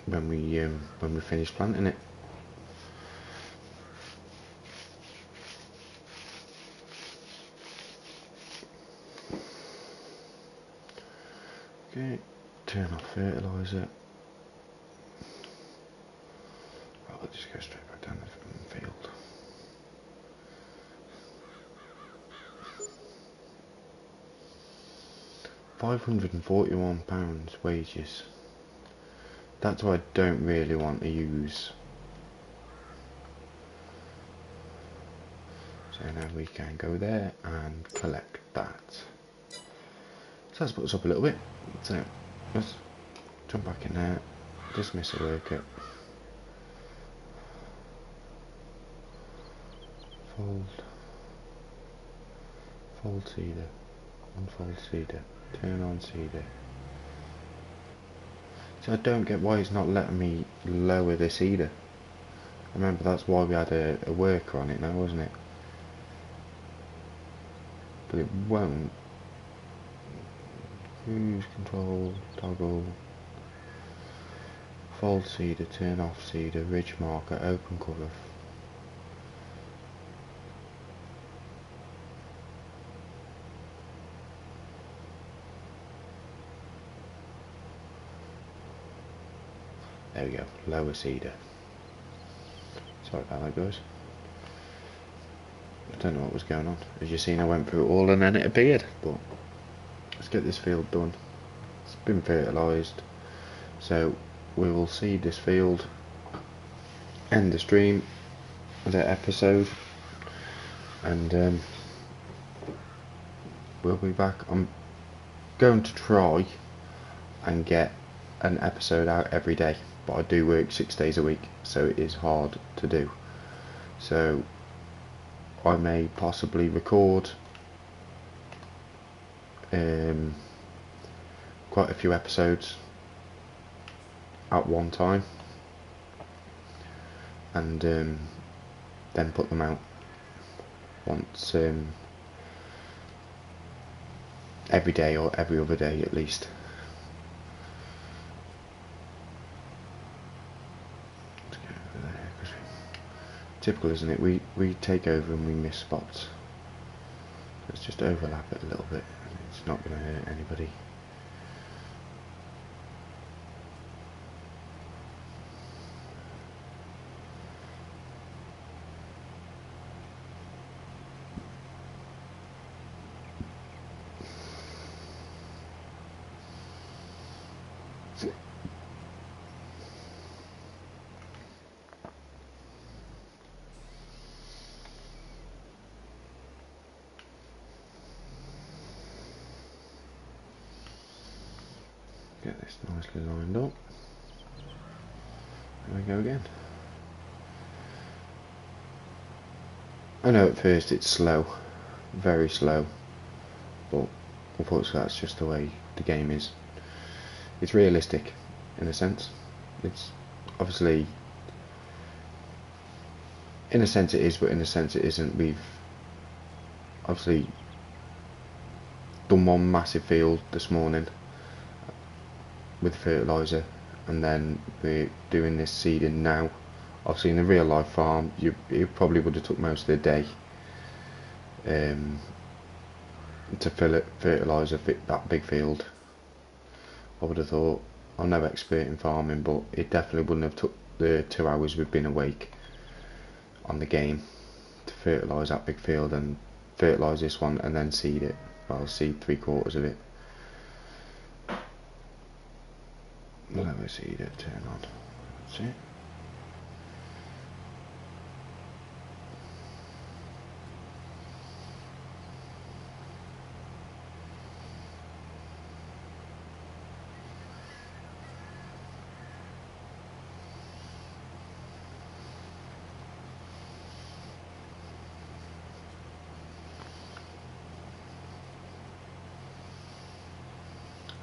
when we finish planting it. Okay, turn off fertiliser. I'll just go straight back down the field. £541 wages. That's what I don't really want to use. So now we can go there and collect that. So let's put us up a little bit. So let's jump back in there, dismiss a worker. fold seeder, unfold seeder, turn on seeder. So I don't get why it's not letting me lower this seeder. Remember, that's why we had a worker on it now, wasn't it? But it won't. Cruise control, toggle, fold seeder, turn off seeder, ridge marker, open cover. There we go, lower seeder. Sorry about that, guys. I don't know what was going on. As you've seen, I went through it all and then it appeared. But let's get this field done. It's been fertilised, so we will seed this field, end the stream, the episode, and we'll be back. I'm going to try and get an episode out every day, but I do work 6 days a week, so it is hard to do. So I may possibly record quite a few episodes at one time, and then put them out once every day or every other day at least. Typical, isn't it? We take over and we miss spots. Let's just overlap it a little bit. It's not going to hurt anybody. Get this nicely lined up. There we go again. I know at first it's slow, very slow, but unfortunately that's just the way the game is. It's realistic in a sense. It's obviously, in a sense it is, but in a sense it isn't. We've obviously done one massive field this morning with fertiliser, and then we're doing this seeding now. Obviously in a real life farm you probably would have took most of the day to fertilise that big field. I would have thought. I'm no expert in farming, but it definitely wouldn't have took the 2 hours we've been awake on the game to fertilise that big field and fertilise this one and then seed it. I'll seed 3/4 of it. Let me seed it, turn on. That's it.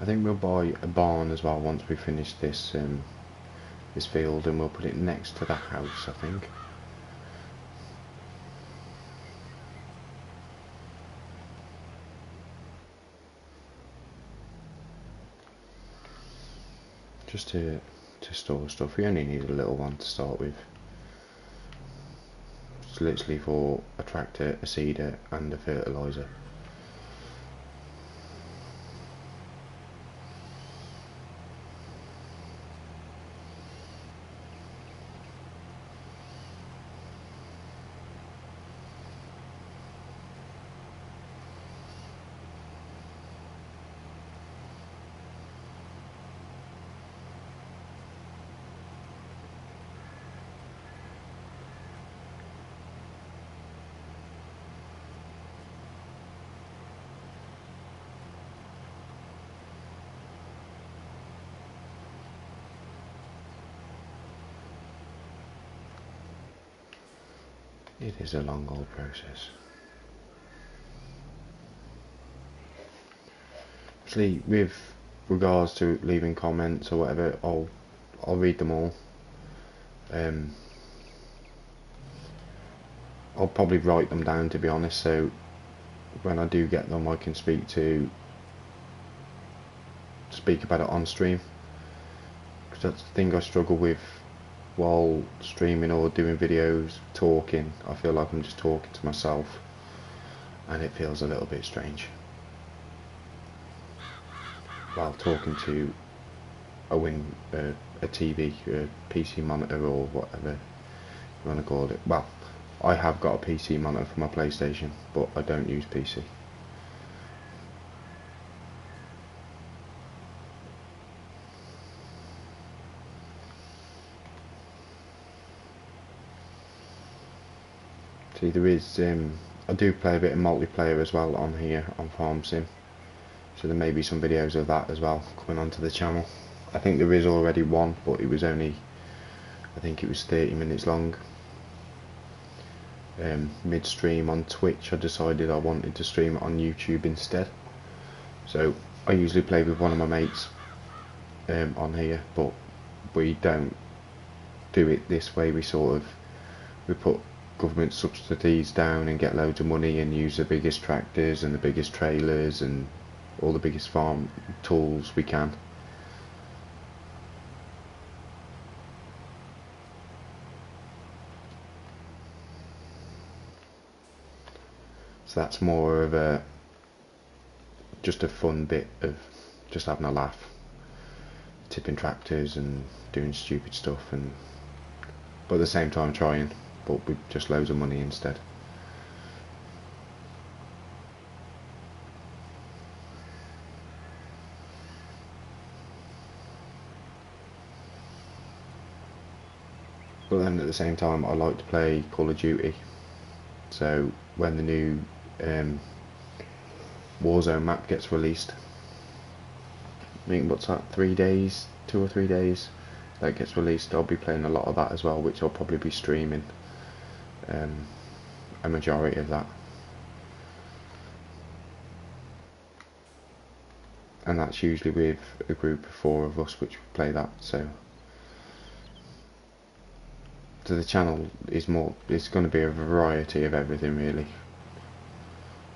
I think we'll buy a barn as well once we finish this this field, and we'll put it next to the house, I think. Just to store stuff. We only need a little one to start with. It's literally for a tractor, a seeder and a fertiliser. It is a long old process. Actually, with regards to leaving comments or whatever, I'll read them all. I'll probably write them down, to be honest, so when I do get them I can speak about it on stream, because that's the thing I struggle with while streaming or doing videos, talking. I feel like I'm just talking to myself and it feels a little bit strange while talking to a TV, a PC monitor, or whatever you want to call it. Well, I have got a PC monitor for my PlayStation, but I don't use PC. See, there is, I do play a bit of multiplayer as well on here on Farmsim, so there may be some videos of that as well coming onto the channel. I think there is already one, but it was only, I think it was 30 minutes long. Mid-stream on Twitch I decided I wanted to stream it on YouTube instead, so I usually play with one of my mates on here, but we don't do it this way. We put government subsidies down and get loads of money and use the biggest tractors and the biggest trailers and all the biggest farm tools we can. So that's more of just a fun bit of just having a laugh, tipping tractors and doing stupid stuff, but at the same time trying, but with just loads of money instead. But then at the same time I like to play Call of Duty, so when the new Warzone map gets released, I think what's that, 3 days, 2 or 3 days that gets released, I'll be playing a lot of that as well, which I'll probably be streaming a majority of that, and that's usually with a group of 4 of us which play that. So the channel is it's going to be a variety of everything really.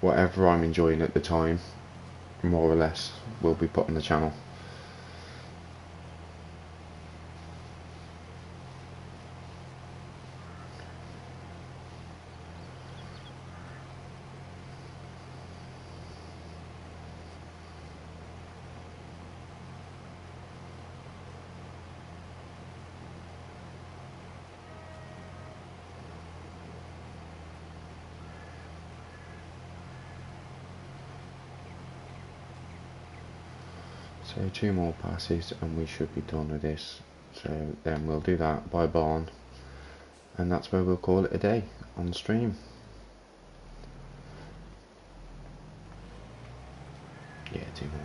Whatever I'm enjoying at the time, more or less, will be put on the channel. So 2 more passes and we should be done with this. So then we'll do that by barn, and that's where we'll call it a day on stream. Yeah, 2 more.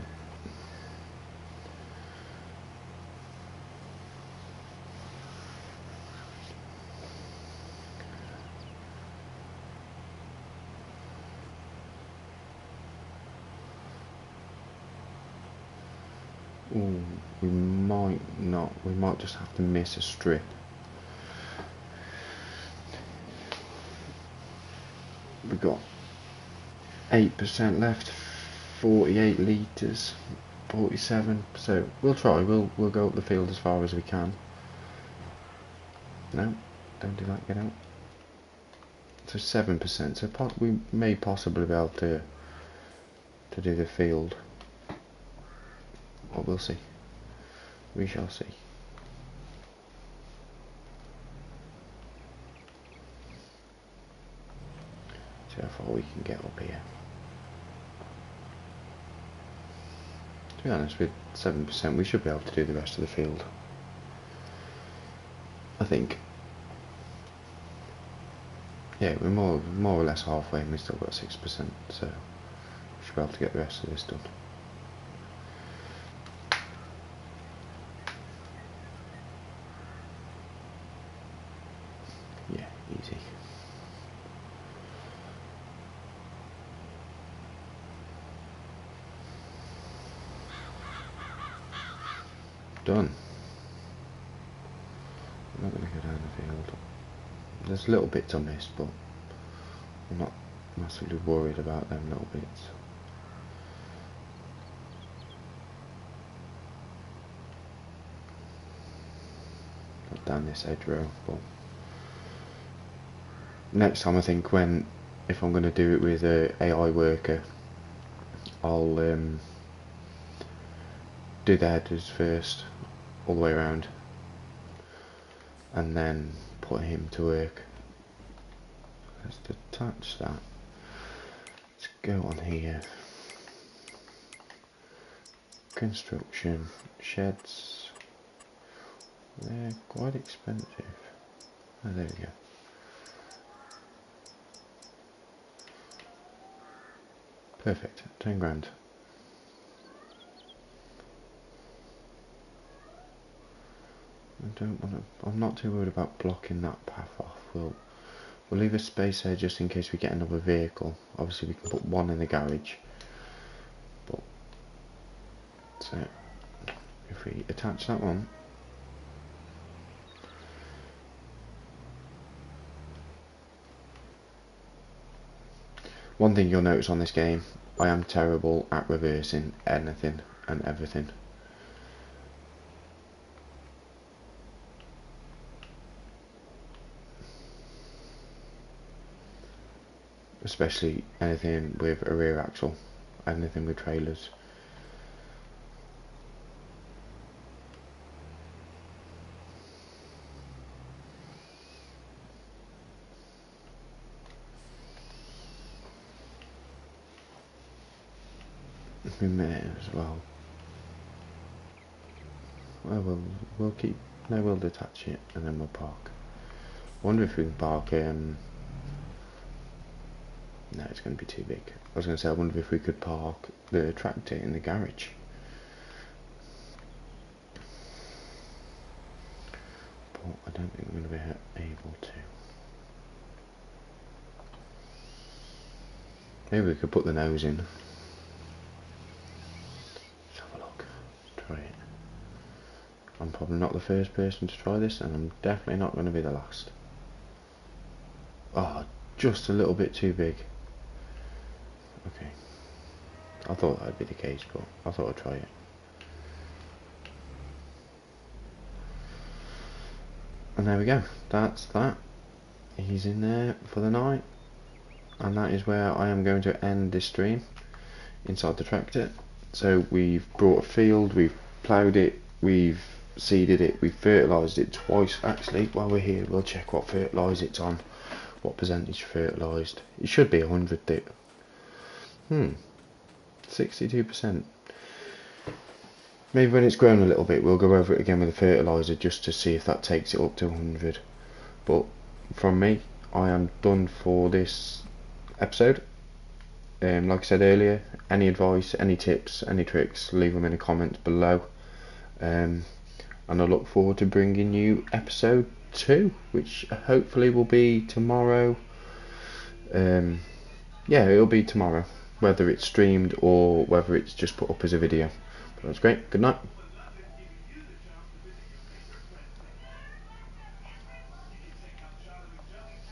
Ooh, we might not. We might just have to miss a strip. We've got 8% left, 48 litres, 47. So we'll try. We'll go up the field as far as we can. No, don't do that. Get out. So 7%. So we may possibly be able to do the field. Well, we'll see. We shall see. See how far we can get up here. To be honest, with 7%, we should be able to do the rest of the field, I think. Yeah, we're more or less halfway, and we've still got 6%, so we should be able to get the rest of this done. Yeah, easy. done. I'm not going to go down the field. There's little bits I missed, but I'm not massively worried about them little bits. Not down this edge row, but next time I think if I'm going to do it with a AI worker, I'll do the headers first, all the way around, and then put him to work. Let's detach that. Let's go on here. Construction, sheds. They're quite expensive. Oh, there we go. Perfect, 10 grand. I'm not too worried about blocking that path off. We'll leave a space there just in case we get another vehicle. Obviously we can put one in the garage. But so if we attach that one, one thing you'll notice on this game, I am terrible at reversing anything and everything. Especially anything with a rear axle, anything with trailers. We may as well. Well, we'll detach it and then we'll park. I wonder if we can park. No, it's going to be too big. I was going to say, I wonder if we could park the tractor in the garage. But I don't think we're going to be able to. Maybe we could put the nose in. Let's have a look. Try it. I'm probably not the first person to try this, and I'm definitely not going to be the last. Oh, just a little bit too big. Okay, I thought that'd be the case, but I thought I'd try it. And there we go, that's that. He's in there for the night, and that is where I am going to end this stream, inside the tractor. So we've brought a field, we've ploughed it, we've seeded it, we've fertilised it twice. Actually, while we're here, we'll check what fertiliser it's on, what percentage fertilised. It should be 100. 62%. Maybe when it's grown a little bit we'll go over it again with the fertiliser just to see if that takes it up to 100. But from me, I am done for this episode. Like I said earlier, any advice, any tips, any tricks, leave them in the comments below. And I look forward to bringing you episode 2, which hopefully will be tomorrow. Yeah, it'll be tomorrow, whether it's streamed or whether it's just put up as a video. But that's great. Good night.